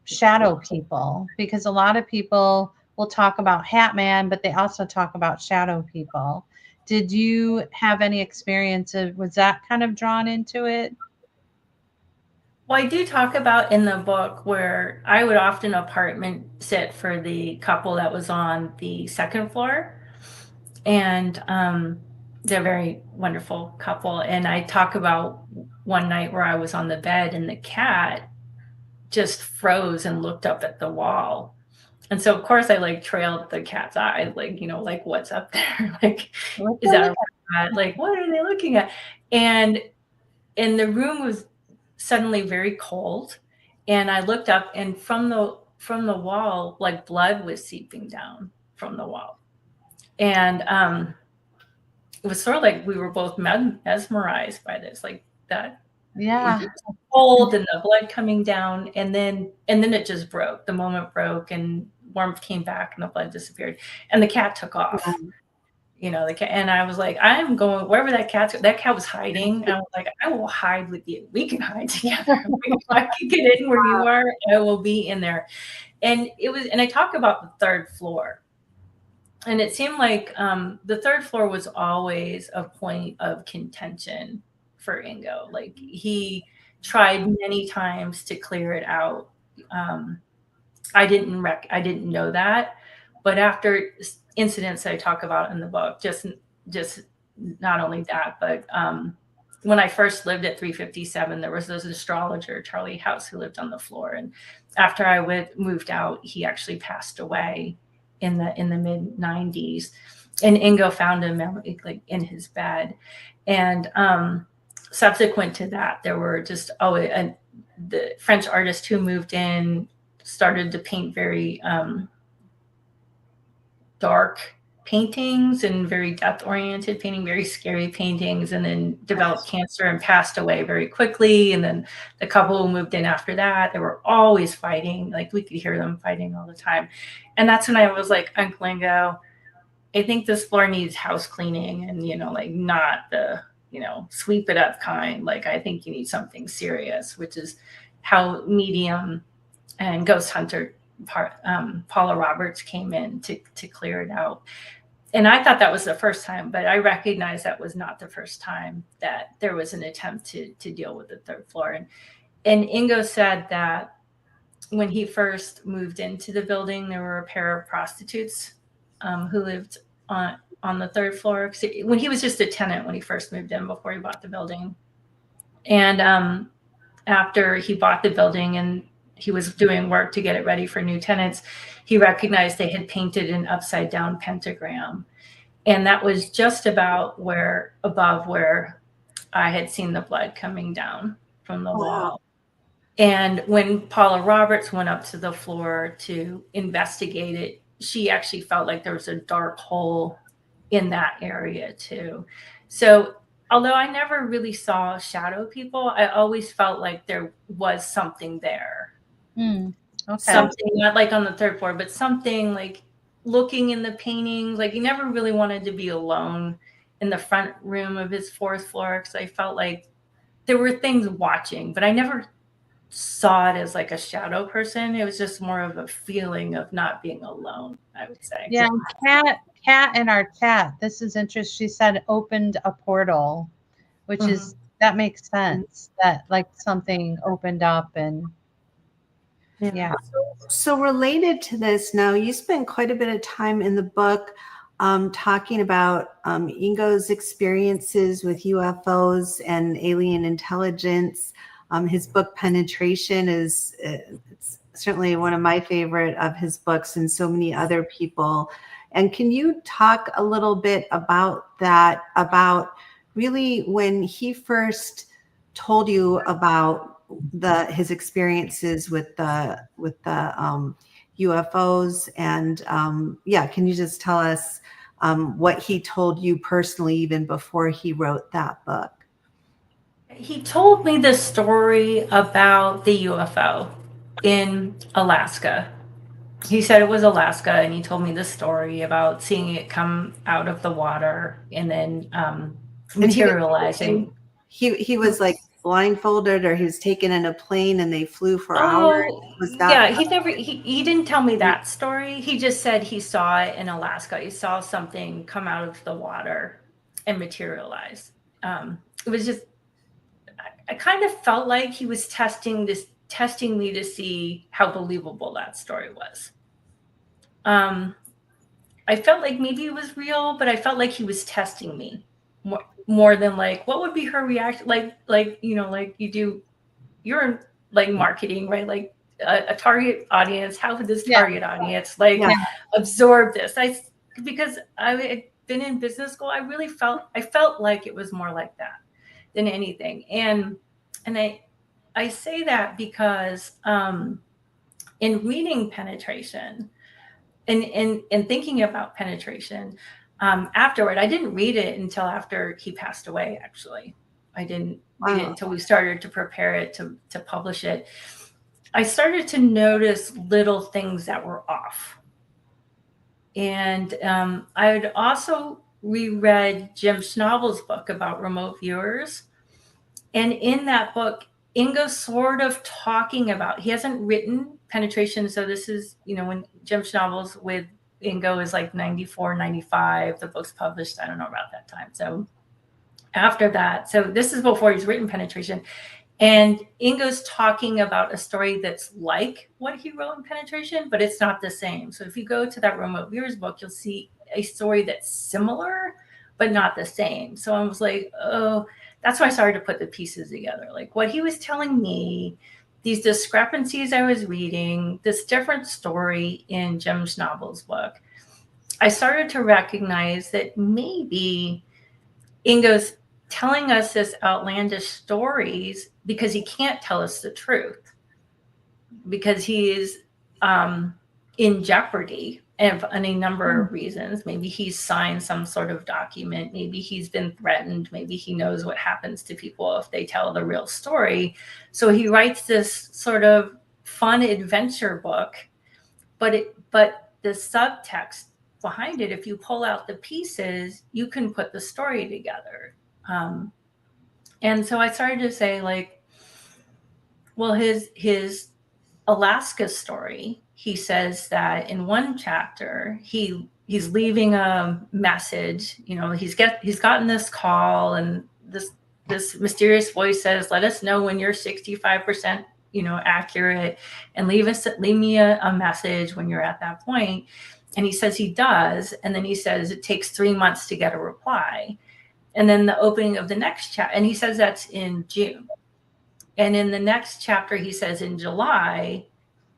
shadow people? Because a lot of people will talk about Hat Man, but they also talk about shadow people. Did you have any experience was that kind of drawn into it? Well, I do talk about in the book where I would often apartment sit for the couple that was on the second floor. And they're a very wonderful couple. And I talk about one night where I was on the bed and the cat just froze and looked up at the wall. And so, of course, I like trailed the cat's eye, like, you know, like, what's up there? Like, is that a cat? Like, what are they looking at? And the room was suddenly very cold. And I looked up, and from the wall, like, blood was seeping down from the wall. And it was sort of like we were both mesmerized by this, like that. Yeah. It was cold and the blood coming down, and then it just broke. The moment broke, and warmth came back, and the blood disappeared, and the cat took off. Yeah. You know, the cat, and I was like, I'm going wherever that cat was hiding. And I was like, I will hide with you. We can hide together. If I can get in where you are, I will be in there. And I talk about the third floor. And it seemed like the third floor was always a point of contention for Ingo. Like, he tried many times to clear it out. I didn't know that, but after incidents that I talk about in the book, just not only that, but when I first lived at 357, there was this astrologer, Charlie House, who lived on the floor. And after I moved out, he actually passed away in the mid 90s, and Ingo found him like in his bed. And subsequent to that, there were just the French artist who moved in started to paint very dark paintings and very depth oriented painting, very scary paintings, and then developed cancer and passed away very quickly. And then the couple who moved in after that, they were always fighting. Like, we could hear them fighting all the time. And that's when I was like, Uncle Ingo, I think this floor needs house cleaning, and, you know, like, not the, you know, sweep it up kind. Like, I think you need something serious, which is how medium and ghost hunter Paula Roberts came in to clear it out. And I thought that was the first time, but I recognized that was not the first time that there was an attempt to deal with the third floor. And Ingo said that when he first moved into the building, there were a pair of prostitutes who lived on the third floor. When he was just a tenant when he first moved in, before he bought the building. And after he bought the building and he was doing work to get it ready for new tenants, he recognized they had painted an upside down pentagram. And that was just about above where I had seen the blood coming down from the wall. And when Paula Roberts went up to the floor to investigate it, she actually felt like there was a dark hole in that area too. So although I never really saw shadow people, I always felt like there was something there. Okay. Something not like on the third floor, but something like looking in the paintings. Like, he never really wanted to be alone in the front room of his fourth floor, because I felt like there were things watching, but I never saw it as like a shadow person. It was just more of a feeling of not being alone, I would say. Yeah, Kat in our chat, this is interesting. She said opened a portal, which is, that makes sense, that like something opened up. And Yeah. So related to this, now you spend quite a bit of time in the book talking about Ingo's experiences with UFOs and alien intelligence. His book Penetration is it's certainly one of my favorite of his books, and so many other people. And can you talk a little bit about that, about really when he first told you about his experiences with the UFOs, and can you just tell us what he told you personally even before he wrote that book? He told me the story about the UFO in Alaska. He said it was Alaska, and he told me the story about seeing it come out of the water and then materializing. He was like blindfolded, or he was taken in a plane and they flew for hours. Was that? Yeah, he didn't tell me that story. He just said he saw it in Alaska. He saw something come out of the water and materialize. It was just, I kind of felt like he was testing me to see how believable that story was. I felt like maybe it was real, but I felt like he was testing me more than like, what would be her reaction? Like, you know, like you're in like marketing, right? Like a target audience. How would this target audience absorb this? Because I had been in business school, I felt like it was more like that than anything. And I say that because in reading Penetration and thinking about Penetration, afterward, I didn't read it until after he passed away, actually. I didn't read it until we started to prepare it to publish it. I started to notice little things that were off. And I had also reread Jim Schnabel's book about remote viewers. And in that book, Ingo's sort of talking about, he hasn't written Penetration. So this is, you know, when Jim Schnabel's with Ingo is like 94, 95. The book's published, I don't know, about that time. So after that, so this is before he's written Penetration. And Ingo's talking about a story that's like what he wrote in Penetration, but it's not the same. So if you go to that Remote Viewers book, you'll see a story that's similar, but not the same. So I was like, oh, that's why I started to put the pieces together. Like what he was telling me, these discrepancies I was reading, this different story in Jim Schnabel's book, I started to recognize that maybe Ingo's telling us this outlandish stories because he can't tell us the truth, because he is in jeopardy of any number of reasons. Maybe he's signed some sort of document. Maybe he's been threatened. Maybe he knows what happens to people if they tell the real story. So he writes this sort of fun adventure book, but the subtext behind it, if you pull out the pieces, you can put the story together. And so I started to say, like, well, his Alaska story, he says that in one chapter, he's leaving a message, you know, he's gotten this call, and this mysterious voice says, let us know when you're 65%, you know, accurate, and leave me a message when you're at that point. And he says he does. And then he says it takes 3 months to get a reply. And then the opening of the next chapter, and he says that's in June. And in the next chapter, he says in July,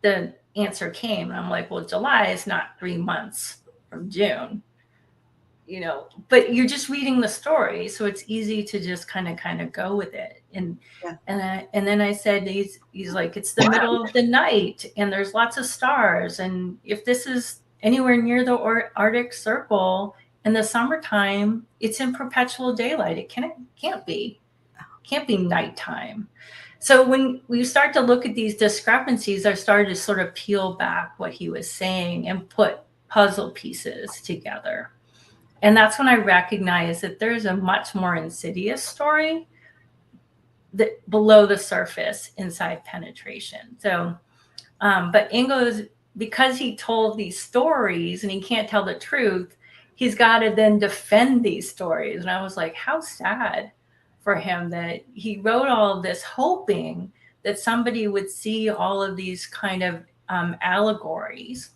the answer came. And I'm like, well, July is not 3 months from June, you know, but you're just reading the story. So it's easy to just kind of go with it. And then I said, he's like, it's the middle of the night and there's lots of stars. And if this is anywhere near the Arctic Circle in the summertime, it's in perpetual daylight. It can't be nighttime. So when we start to look at these discrepancies, I started to sort of peel back what he was saying and put puzzle pieces together. And that's when I recognized that there's a much more insidious story that below the surface inside Penetration. So, but Ingo's, because he told these stories and he can't tell the truth, he's got to then defend these stories. And I was like, how sad for him that he wrote all of this hoping that somebody would see all of these kind of allegories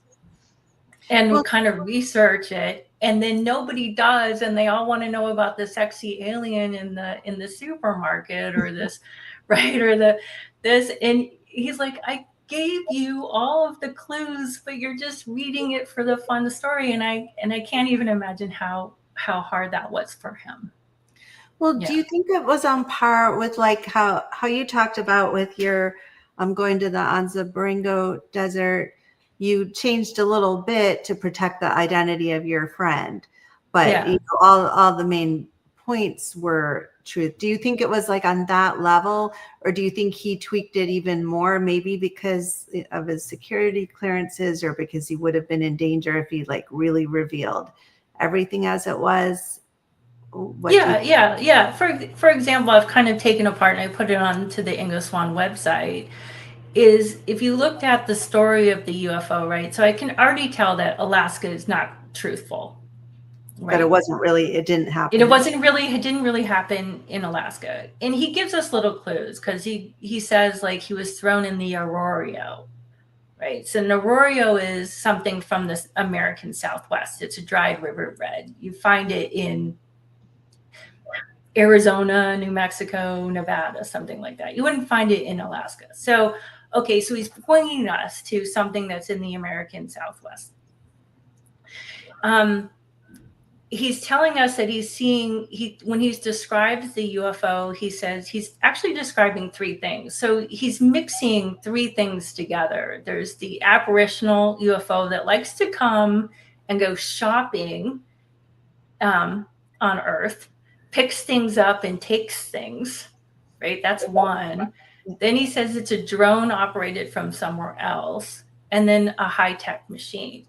and kind of research it, and then nobody does, and they all want to know about the sexy alien in the supermarket, or this, right, or this, and he's like, I gave you all of the clues, but you're just reading it for the fun story, and I can't even imagine how hard that was for him. Well, do you think it was on par with like how you talked about with your going to the Anza Desert? You changed a little bit to protect the identity of your friend, but you know, all the main points were truth. Do you think it was like on that level, or do you think he tweaked it even more, maybe because of his security clearances, or because he would have been in danger if he like really revealed everything as it was? Yeah. For example, I've kind of taken apart and I put it onto the Ingo Swann website. Is if you looked at the story of the UFO, right? So I can already tell that Alaska is not truthful. Right? But it didn't happen. It didn't really happen in Alaska. And he gives us little clues, because he says like he was thrown in the arroyo, right? So an arroyo is something from the American Southwest. It's a dried river red. You find it in Arizona, New Mexico, Nevada, something like that. You wouldn't find it in Alaska. So, okay, so he's pointing us to something that's in the American Southwest. He's telling us that he's seeing, when he's described the UFO, he says he's actually describing three things. So he's mixing three things together. There's the apparitional UFO that likes to come and go shopping on Earth, picks things up and takes things, right? That's one. Then he says it's a drone operated from somewhere else, and then a high-tech machine.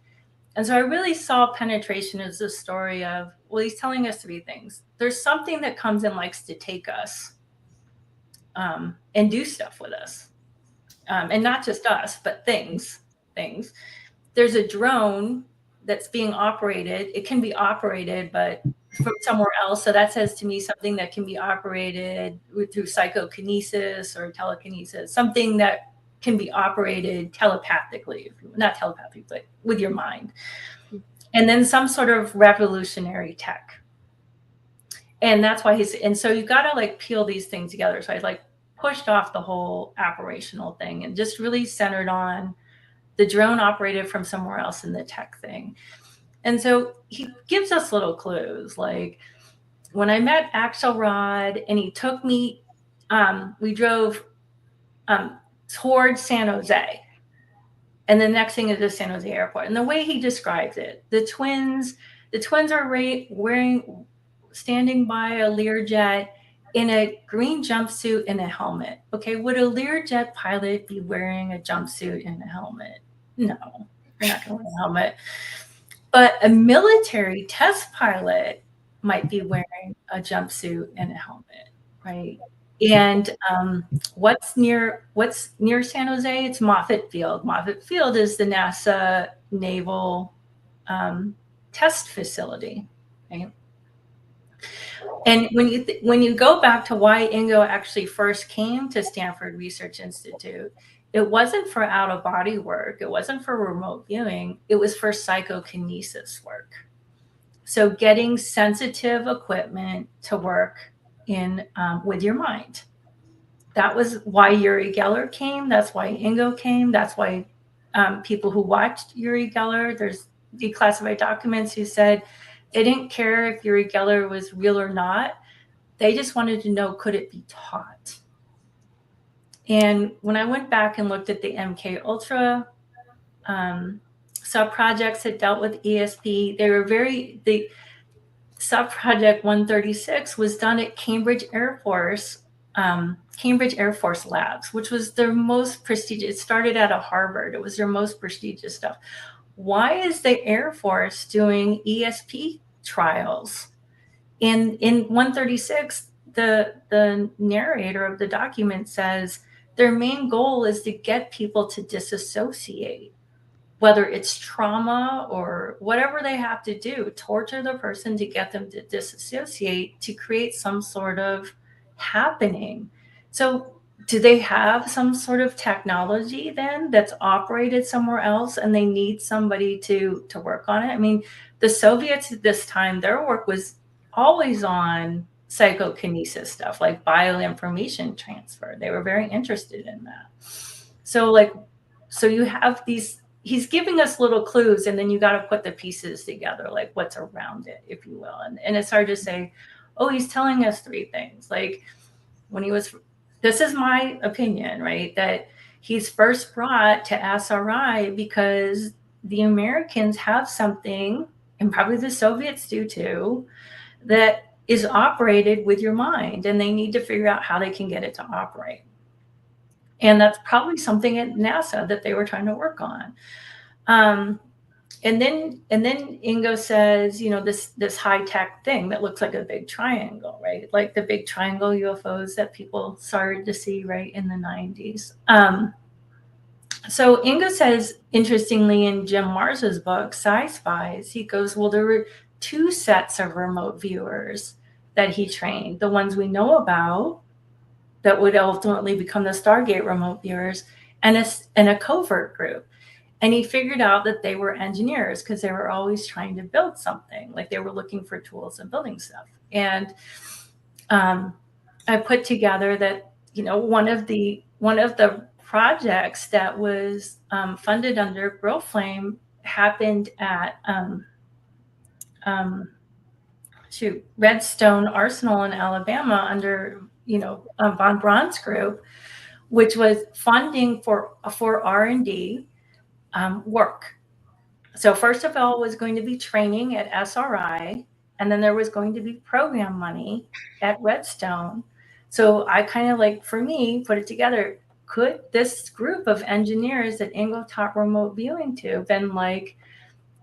And so I really saw penetration as the story of, well, he's telling us three things. There's something that comes and likes to take us and do stuff with us. And not just us, but things. There's a drone that's being operated. It can be operated, but from somewhere else. So that says to me something that can be operated through psychokinesis or telekinesis, something that can be operated telepathically, not telepathy, but with your mind. And then some sort of revolutionary tech. And that's why so you got to like peel these things together. So I like pushed off the whole apparitional thing and just really centered on the drone operated from somewhere else in the tech thing. And so he gives us little clues. Like when I met Axelrod and he took me, we drove towards San Jose. And the next thing is the San Jose airport. And the way he describes it, the twins are standing by a Learjet in a green jumpsuit and a helmet. Okay, would a Learjet pilot be wearing a jumpsuit and a helmet? No, they're not going to wear a helmet. But a military test pilot might be wearing a jumpsuit and a helmet, right? And what's near San Jose? It's Moffett Field. Moffett Field is the NASA Naval test facility, right? And when you go back to why Ingo actually first came to Stanford Research Institute, it wasn't for out-of-body work. It wasn't for remote viewing. It was for psychokinesis work. So getting sensitive equipment to work in with your mind. That was why Uri Geller came. That's why Ingo came. That's why people who watched Uri Geller, there's declassified documents who said they didn't care if Uri Geller was real or not. They just wanted to know, could it be taught? And when I went back and looked at the MK Ultra sub-projects that dealt with ESP, the sub-project 136 was done at Cambridge Air Force Labs, which was their most prestigious. It started out of Harvard. It was their most prestigious stuff. Why is the Air Force doing ESP trials? In 136, the narrator of the document says their main goal is to get people to disassociate, whether it's trauma or whatever they have to do, torture the person to get them to disassociate to create some sort of happening. So do they have some sort of technology then that's operated somewhere else and they need somebody to work on it? I mean, the Soviets at this time, their work was always on psychokinesis stuff, like bioinformation transfer. They were very interested in that. So you have these, he's giving us little clues, and then you got to put the pieces together, like what's around it, if you will. And it's hard to say, oh, he's telling us three things. Like when he was, this is my opinion, right? That he's first brought to SRI because the Americans have something, and probably the Soviets do too, that is operated with your mind, and they need to figure out how they can get it to operate. And that's probably something at NASA that they were trying to work on. And then Ingo says, you know, this high tech thing that looks like a big triangle, right? Like the big triangle UFOs that people started to see right in the 90s. So Ingo says, interestingly, in Jim Mars's book, Sci-Spies, he goes, well, there were two sets of remote viewers that he trained, the ones we know about that would ultimately become the Stargate remote viewers, and a covert group. And he figured out that they were engineers because they were always trying to build something, like they were looking for tools and building stuff. And I put together that, you know, one of the projects that was funded under Grill Flame happened at Redstone Arsenal in Alabama under, you know, Von Braun's group, which was funding for R&D work. So first of all was going to be training at SRI, and then there was going to be program money at Redstone. So I kind of, like, for me, put it together. Could this group of engineers that Ingo taught remote viewing to been like,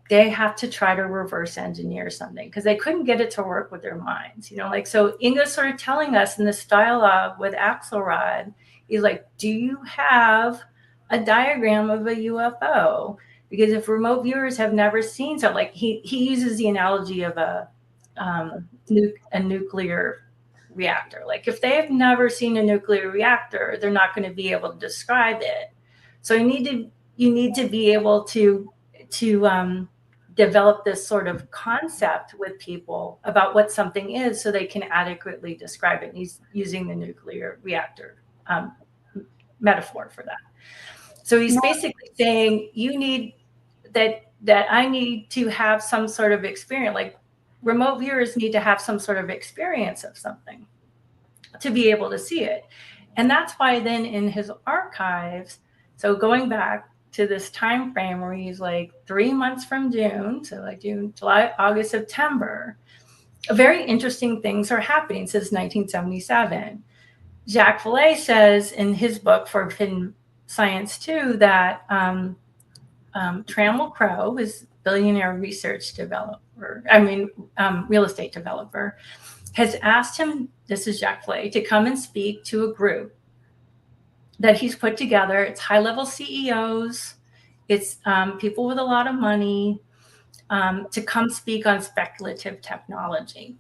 they have to try to reverse engineer something because they couldn't get it to work with their minds, you know, like, so Ingo's sort of telling us in this dialogue with Axelrod, he's like, do you have a diagram of a UFO? Because if remote viewers have never seen, so like he uses the analogy of a nuclear reactor. Like if they have never seen a nuclear reactor, they're not going to be able to describe it. So you need to be able to develop this sort of concept with people about what something is so they can adequately describe it. And he's using the nuclear reactor metaphor for that. So he's basically saying you need that I need to have some sort of experience, like remote viewers need to have some sort of experience of something to be able to see it. And that's why then in his archives, so going back to this time frame where he's like 3 months from June, so like June, July, August, September, very interesting things are happening since 1977. Jacques Vallée says in his book Forbidden Science 2 that Trammell Crow, his billionaire research developer, real estate developer, has asked him, this is Jacques Vallée, to come and speak to a group that he's put together. It's high-level CEOs, it's people with a lot of money, to come speak on speculative technology.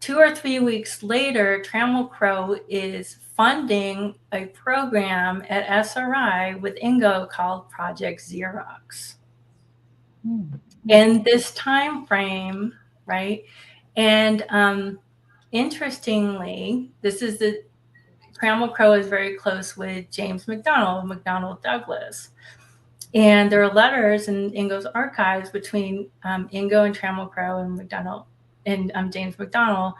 2 or 3 weeks later, Trammell Crow is funding a program at SRI with Ingo called Project Xerox. In this time frame, right? And interestingly, this is the Trammell Crow is very close with James McDonnell Douglas. And there are letters in Ingo's archives between Ingo and Trammell Crow and McDonnell and James McDonnell,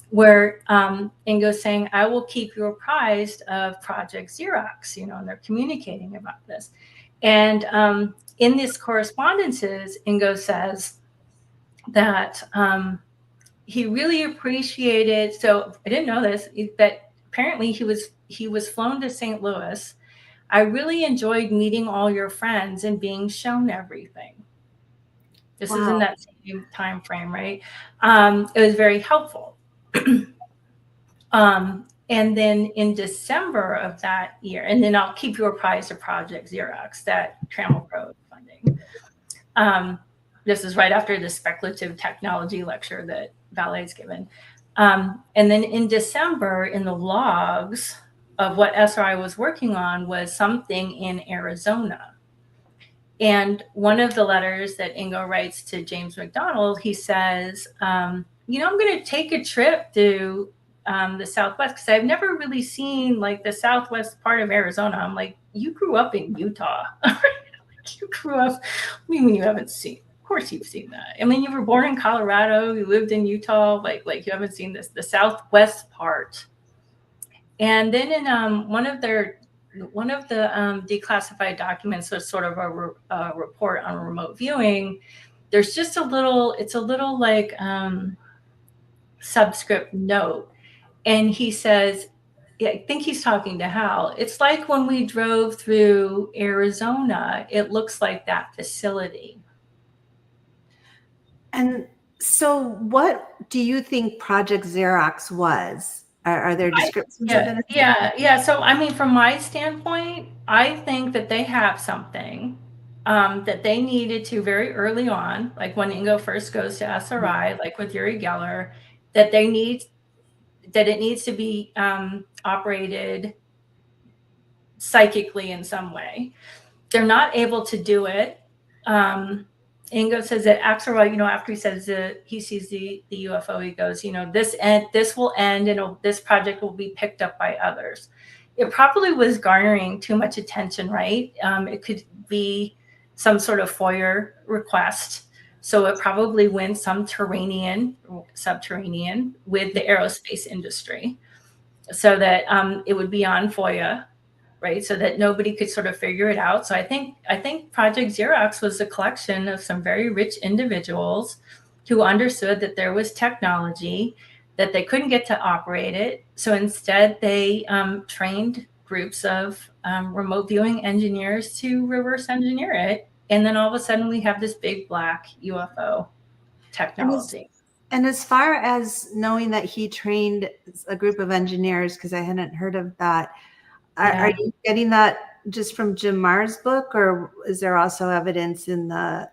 where Ingo's saying, I will keep you apprised of Project Xerox, you know, and they're communicating about this. And in these correspondences, Ingo says that he really appreciated, so I didn't know this, that apparently he was flown to St. Louis. I really enjoyed meeting all your friends and being shown everything. This is in that same time frame, right? It was very helpful. And then in December of that year, and then I'll keep you apprised of Project Xerox that Trammell Crow is funding. This is right after the speculative technology lecture that Vallée's given. And then in December, in the logs of what SRI was working on was something in Arizona. And one of the letters that Ingo writes to James McDonald, he says, I'm going to take a trip to the Southwest, because I've never really seen like the Southwest part of Arizona. I'm like, you grew up in Utah. You grew up, I mean, you haven't seen, of course you've seen that. I mean, you were born in Colorado, you lived in Utah, like you haven't seen the Southwest part. And then in one of the declassified documents was sort of a report on remote viewing. There's just it's a little like subscript note. And he says, I think he's talking to Hal. It's like when we drove through Arizona, it looks like that facility. And so what do you think Project Xerox was? Are there descriptions of it? Yeah. So, I mean, from my standpoint, I think that they have something that they needed to very early on, like when Ingo first goes to SRI, like with Uri Geller, that it needs to be operated psychically in some way. They're not able to do it. Ingo says that Axelrod, after he says that he sees the UFO, he goes, this will end and this project will be picked up by others. It probably was garnering too much attention, right? It could be some sort of FOIA request. So it probably went subterranean with the aerospace industry, so that it would be on FOIA, right? So that nobody could sort of figure it out. So I think Project Xerox was a collection of some very rich individuals who understood that there was technology, that they couldn't get to operate it. So instead they trained groups of remote viewing engineers to reverse engineer it. And then all of a sudden we have this big black UFO technology. And as far as knowing that he trained a group of engineers, because I hadn't heard of that, are you getting that just from Jim Marr's book, or is there also evidence in the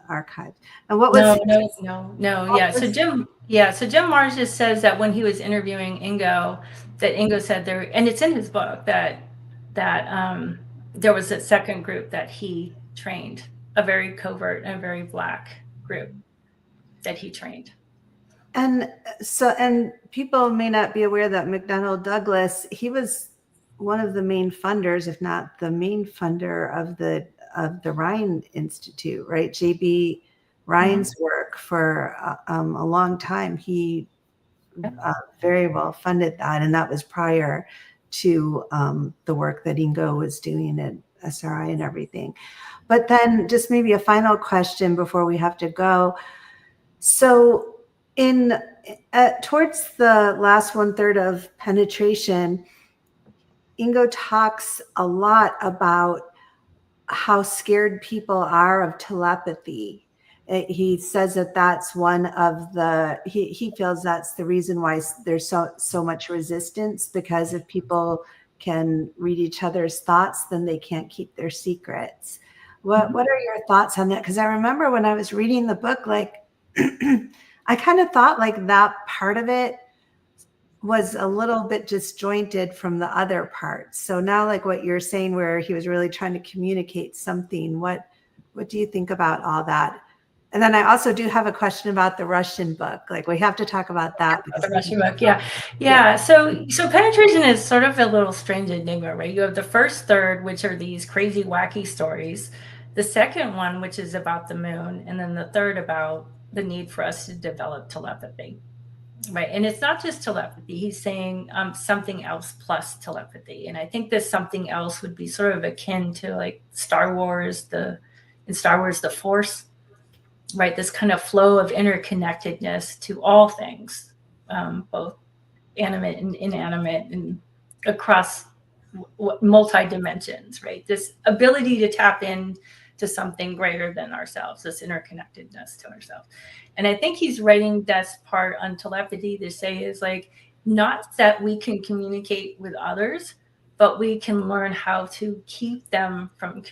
archive? And what was no. Yeah. So Jim Marr just says that when he was interviewing Ingo, that Ingo said there, and it's in his book, that there was a second group that he trained, a very covert and very black group that he trained. And people may not be aware that McDonnell Douglas, he was one of the main funders, if not the main funder of the Ryan Institute, right? J.B. Ryan's work for a long time. He very well funded that, and that was prior to the work that Ingo was doing at SRI and everything. But then just maybe a final question before we have to go. So towards the last 1/3 of penetration, Ingo talks a lot about how scared people are of telepathy. He says that that's one of he feels that's the reason why there's so much resistance, because if people can read each other's thoughts, then they can't keep their secrets. What are your thoughts on that? Because I remember when I was reading the book, like I kind of thought like that part of it was a little bit disjointed from the other parts. So now, like what you're saying, where he was really trying to communicate something, what do you think about all that? And then I also do have a question about the Russian book. Like we have to talk about that. The Russian book, yeah. So penetration is sort of a little strange enigma, right? You have the first third, which are these crazy, wacky stories. The second one, which is about the moon, and then the third about the need for us to develop telepathy. Right. And it's not just telepathy. He's saying something else plus telepathy. And I think this something else would be sort of akin to like Star Wars, the Force, right? This kind of flow of interconnectedness to all things, both animate and inanimate and across multi-dimensions, right? This ability to tap in to something greater than ourselves, this interconnectedness to ourselves. And I think he's writing this part on telepathy to say is like, not that we can communicate with others, but we can learn how to keep them from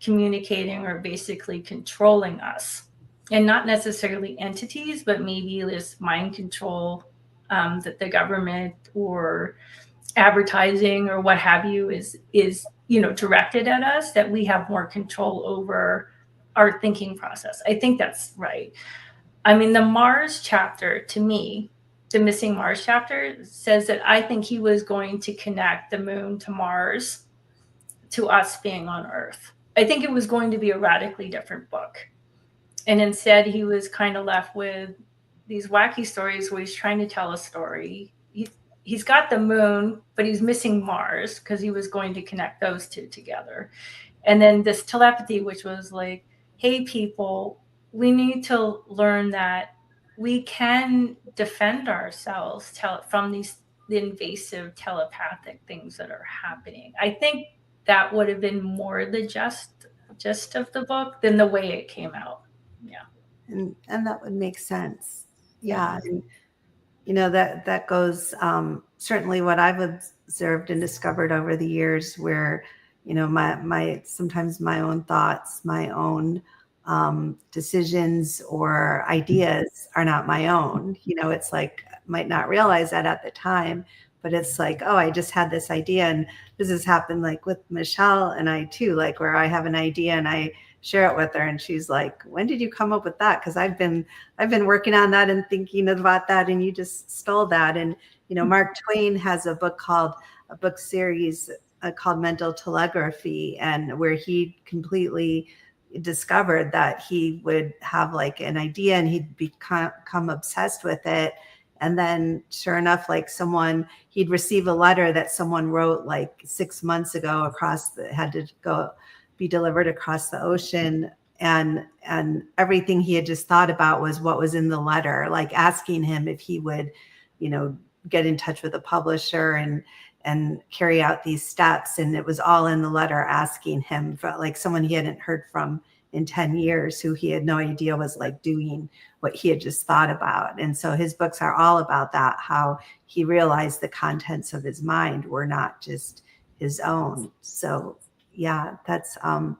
communicating or basically controlling us. And not necessarily entities, but maybe this mind control that the government or advertising or what have you is directed at us, that we have more control over our thinking process. I think that's right. I mean, the Mars chapter, to me, the missing Mars chapter says that I think he was going to connect the moon to Mars to us being on Earth. I think it was going to be a radically different book. And instead, he was kind of left with these wacky stories where he's trying to tell a story. He's got the moon, but he's missing Mars because he was going to connect those two together. And then this telepathy, which was like, hey, people, we need to learn that we can defend ourselves from the invasive telepathic things that are happening. I think that would have been more the gist of the book than the way it came out. Yeah. And that would make sense. Yeah. And, that goes, certainly what I've observed and discovered over the years where, my sometimes my own thoughts, my own decisions or ideas are not my own. It's like, might not realize that at the time, but it's like, oh, I just had this idea. And this has happened like with Michelle and I too, like where I have an idea and I share it with her and she's like, when did you come up with that? Because I've been working on that and thinking about that, and you just stole that. And Mark Twain has a book series called Mental Telegraphy, and where he completely discovered that he would have like an idea and he'd become obsessed with it. And then sure enough, like he'd receive a letter that someone wrote like 6 months ago had to go be delivered across the ocean. And everything he had just thought about was what was in the letter, like asking him if he would, get in touch with a publisher and carry out these steps. And it was all in the letter asking him for like someone he hadn't heard from in 10 years, who he had no idea was like doing what he had just thought about. And so his books are all about that, how he realized the contents of his mind were not just his own. So yeah, that's, and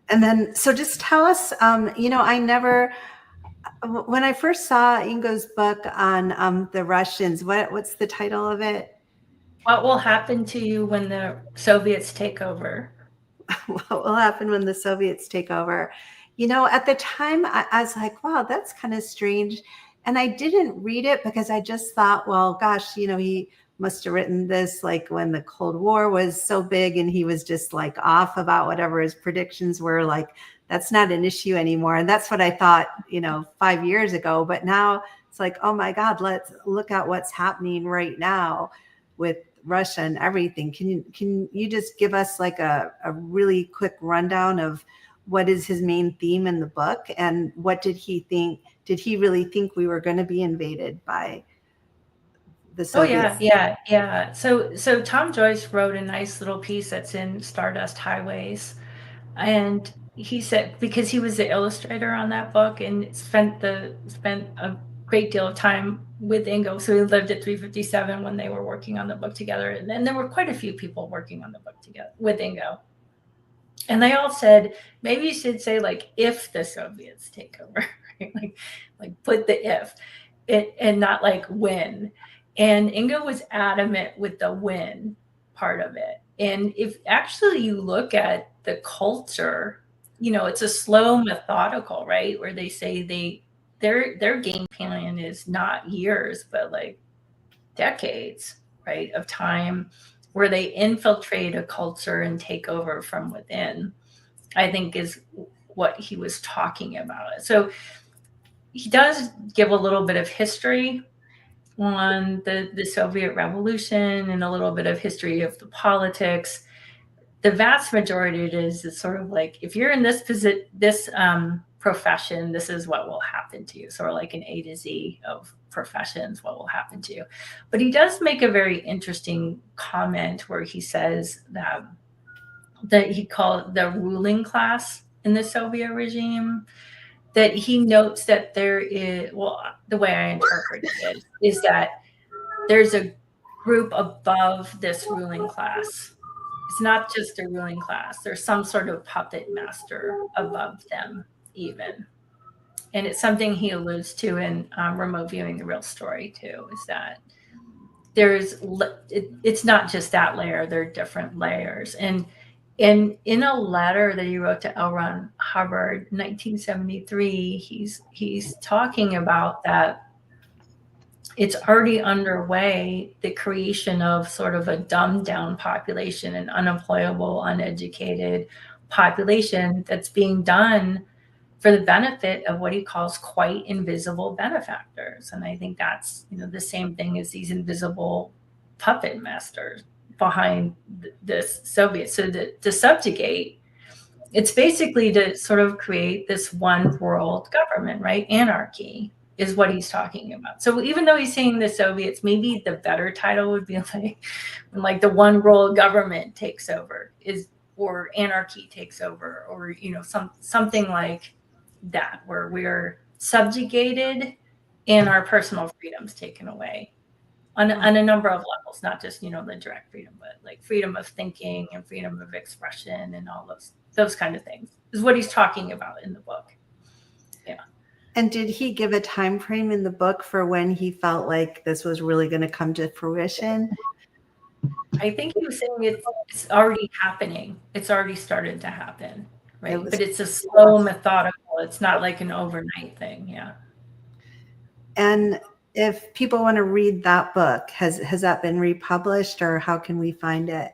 then, so just tell us, when I first saw Ingo's book on the Russians, what's the title of it? What will happen to you when the Soviets take over? What will happen when the Soviets take over? At the time, I was like, wow, that's kind of strange. And I didn't read it because I just thought, well, gosh, he must have written this like when the Cold War was so big and he was just like off about whatever his predictions were. Like, that's not an issue anymore. And that's what I thought, 5 years ago. But now it's like, oh my God, let's look at what's happening right now with Russia and everything. Can you just give us like a really quick rundown of what is his main theme in the book, and what did he think? Did he really think we were going to be invaded by the Soviets? Oh yeah. So Tom Joyce wrote a nice little piece that's in Stardust Highways, and he said, because he was the illustrator on that book and spent a great deal of time with Ingo. So he lived at 357 when they were working on the book together. And then there were quite a few people working on the book together with Ingo. And they all said, maybe you should say like, if the Soviets take over, right? like put the if and not like when. And Ingo was adamant with the when part of it. And if actually you look at the culture, it's a slow methodical, right? Where they say their game plan is not years, but like decades, right, of time, where they infiltrate a culture and take over from within, I think is what he was talking about. So he does give a little bit of history on the Soviet Revolution and a little bit of history of the politics. The vast majority of it is sort of like, if you're in this profession, this is what will happen to you. Sort of like an A to Z of professions, what will happen to you. But he does make a very interesting comment where he says that he called the ruling class in the Soviet regime, that he notes that there is, well, the way I interpret it is that there's a group above this ruling class. It's not just a ruling class. There's some sort of puppet master above them even. and it's something he alludes to in Remote Viewing the Real Story too, is that it's not just that layer, there are different layers. And in a letter that he wrote to L. Ron Hubbard, 1973, he's talking about that it's already underway, the creation of sort of a dumbed down population, an unemployable, uneducated population that's being done for the benefit of what he calls quite invisible benefactors. And I think that's, the same thing as these invisible puppet masters behind this Soviet. So to subjugate, it's basically to sort of create this one world government, right? Anarchy is what he's talking about. So even though he's saying the Soviets, maybe the better title would be like the one world government takes over, or anarchy takes over, or something like that, where we're subjugated and our personal freedoms taken away on a number of levels, not just the direct freedom, but like freedom of thinking and freedom of expression and all those kind of things is what he's talking about in the book. Yeah. And did he give a time frame in the book for when he felt like this was really going to come to fruition? I think he was saying it's already happening. It's already started to happen, right? But it's a slow, methodical. It's not like an overnight thing. Yeah. And if people want to read that book, has that been republished, or how can we find it?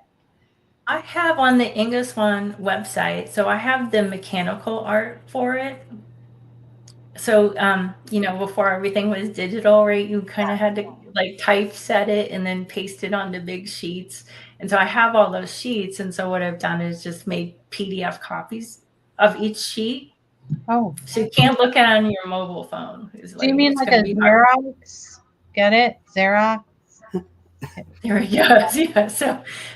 I have on the Ingo Swann website. So I have the mechanical art for it. So, before everything was digital, right, you kind of had to like typeset it and then paste it onto big sheets. And so I have all those sheets. And so what I've done is just made PDF copies of each sheet. Oh. So you can't look at it on your mobile phone. Do you mean like a Xerox? Get it? Xerox? There we go. Yeah.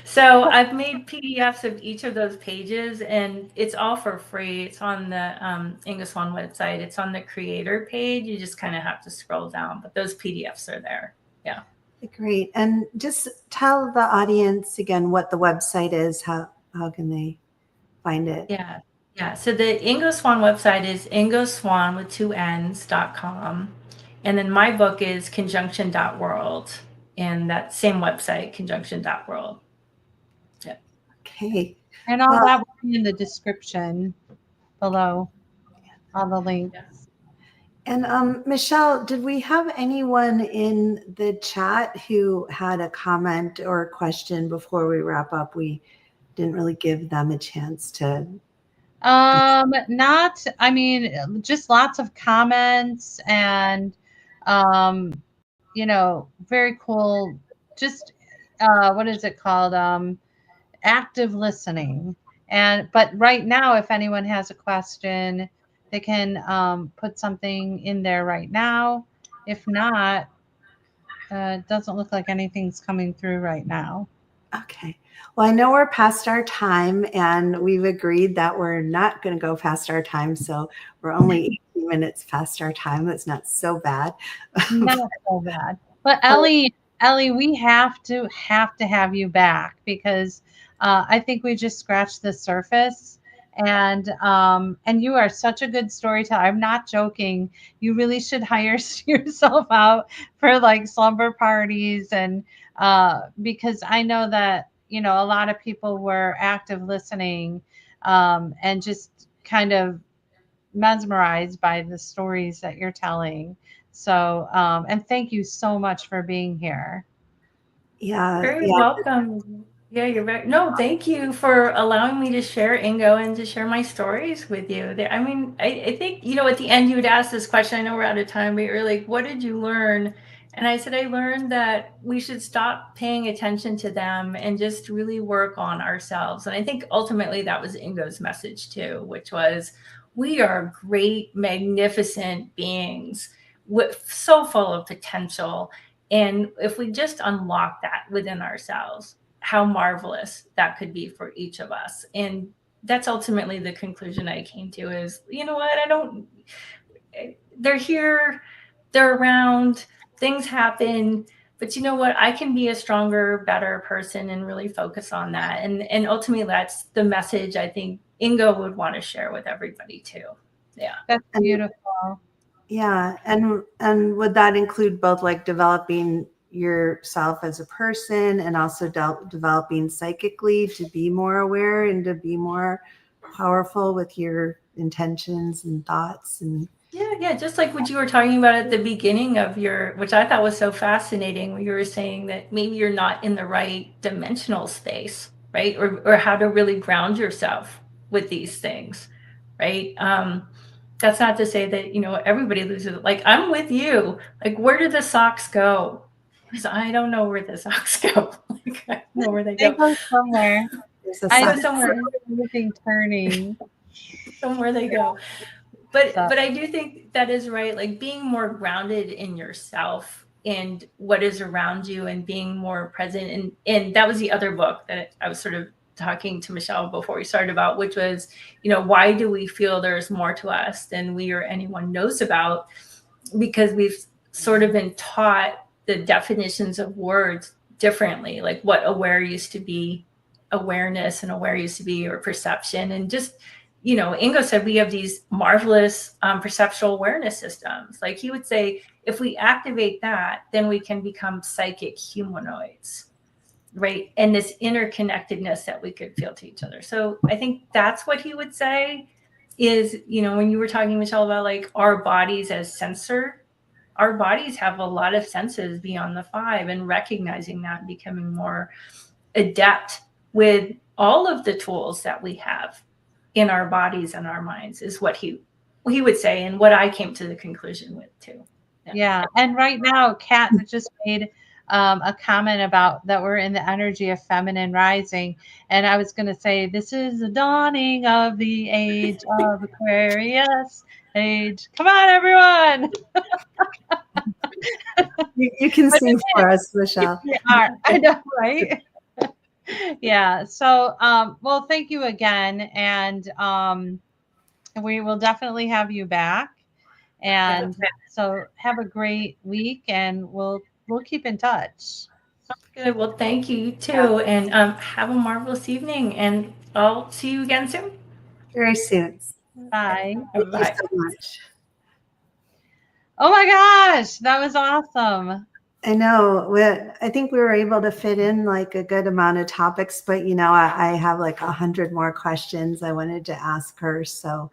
So I've made PDFs of each of those pages, and it's all for free. It's on the Ingo Swann website. It's on the creator page. You just kind of have to scroll down, but those PDFs are there. Yeah. Great. And just tell the audience again what the website is. How can they find it? Yeah. Yeah. So the Ingo Swann website is ingoswann with 2 N's.com. And then my book is conjunction.world. And that same website, conjunction.world. Yeah. Okay. And all that will be in the description below, all the links. Yeah. And Michelle, did we have anyone in the chat who had a comment or a question before we wrap up? We didn't really give them a chance to. Just lots of comments and, very cool. Just, what is it called? Active listening. But right now, if anyone has a question, they can put something in there right now. If not, it doesn't look like anything's coming through right now. Okay. Well, I know we're past our time, and we've agreed that we're not going to go past our time. So we're only 18 minutes past our time. That's not so bad. Not so bad. But Ellie, we have to have you back, because I think we just scratched the surface. And you are such a good storyteller. I'm not joking. You really should hire yourself out for like slumber parties, and because I know that a lot of people were active listening and just kind of mesmerized by the stories that you're telling. So and thank you so much for being here. Yeah. Very welcome. Yeah, you're very. No, thank you for allowing me to share, Ingo, and to share my stories with you. I think, at the end you would ask this question. I know we're out of time, but you're like, what did you learn? And I said, I learned that we should stop paying attention to them and just really work on ourselves. And I think ultimately that was Ingo's message too, which was, we are great, magnificent beings so full of potential. And if we just unlock that within ourselves, how marvelous that could be for each of us. And that's ultimately the conclusion I came to is, they're here, they're around, things happen, but you know what? I can be a stronger, better person and really focus on that. And ultimately that's the message I think Ingo would want to share with everybody too. Yeah. That's beautiful. Yeah. And would that include both like developing yourself as a person and also developing psychically to be more aware and to be more powerful with your intentions and thoughts? And Yeah, just like what you were talking about at the beginning of your, which I thought was so fascinating, when you were saying that maybe you're not in the right dimensional space, right? Or how to really ground yourself with these things, right? That's not to say that, everybody loses it. Like, I'm with you. Like, where did the socks go? Because I don't know where the socks go. Like, I don't know where they They go. go somewhere. there's a I Go sign. somewhere. everything turning. Somewhere they go. But I do think that is right. Like, being more grounded in yourself and what is around you, and being more present. And that was the other book that I was sort of talking to Michelle before we started about, which was, why do we feel there's more to us than we or anyone knows about? Because we've sort of been taught the definitions of words differently, like what aware used to be, awareness, and aware used to be, or perception. And just, Ingo said we have these marvelous perceptual awareness systems. Like, he would say, if we activate that, then we can become psychic humanoids, right? And this interconnectedness that we could feel to each other. So I think that's what he would say is, when you were talking, Michelle, about like our bodies as sensor, our bodies have a lot of senses beyond the five, and recognizing that and becoming more adept with all of the tools that we have in our bodies and our minds is what he would say, and what I came to the conclusion with too. Yeah. And right now, Kat just made a comment about that we're in the energy of feminine rising. And I was going to say, this is the dawning of the age of Aquarius age. Come on, everyone. You can sing for us, Michelle. We are. I know, right? Yeah. So, well, thank you again. And we will definitely have you back. And so have a great week, and we'll keep in touch. Good. Well, thank you too, and have a marvelous evening, and I'll see you again soon. Very soon. Bye. Thank you Bye. so much. Oh my gosh, that was awesome. I know. I think we were able to fit in like a good amount of topics, but I have like 100 more questions I wanted to ask her. So,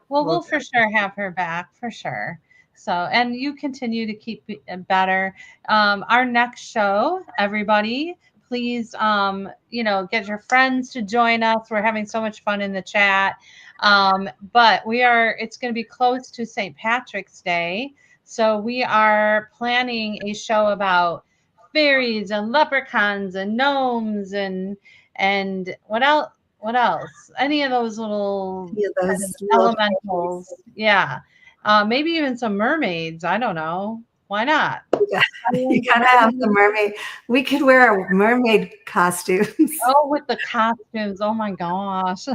Well, we'll for sure have her back for sure. So, and you continue to keep better. Our next show, everybody, please, get your friends to join us. We're having so much fun in the chat. But it's going to be close to St. Patrick's Day. So we are planning a show about fairies and leprechauns and gnomes and what else? What else? Any of those little kind of elementals. Yeah. Maybe even some mermaids. I don't know. Why not? You gotta have the mermaid. We could wear mermaid costumes. Oh, with the costumes. Oh my gosh.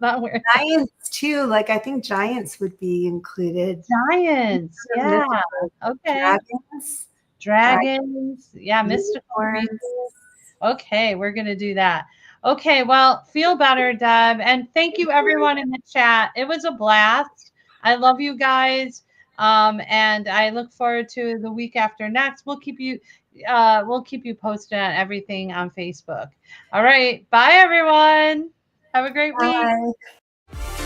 Giants too. Like, I think giants would be included. Giants. Yeah. Okay. Dragons. Yeah. Mystical. Okay. We're going to do that. Okay. Well, feel better, Deb. And thank you, everyone in the chat. It was a blast. I love you guys. And I look forward to the week after next. We'll keep you posted on everything on Facebook. All right. Bye, everyone. Have a great week.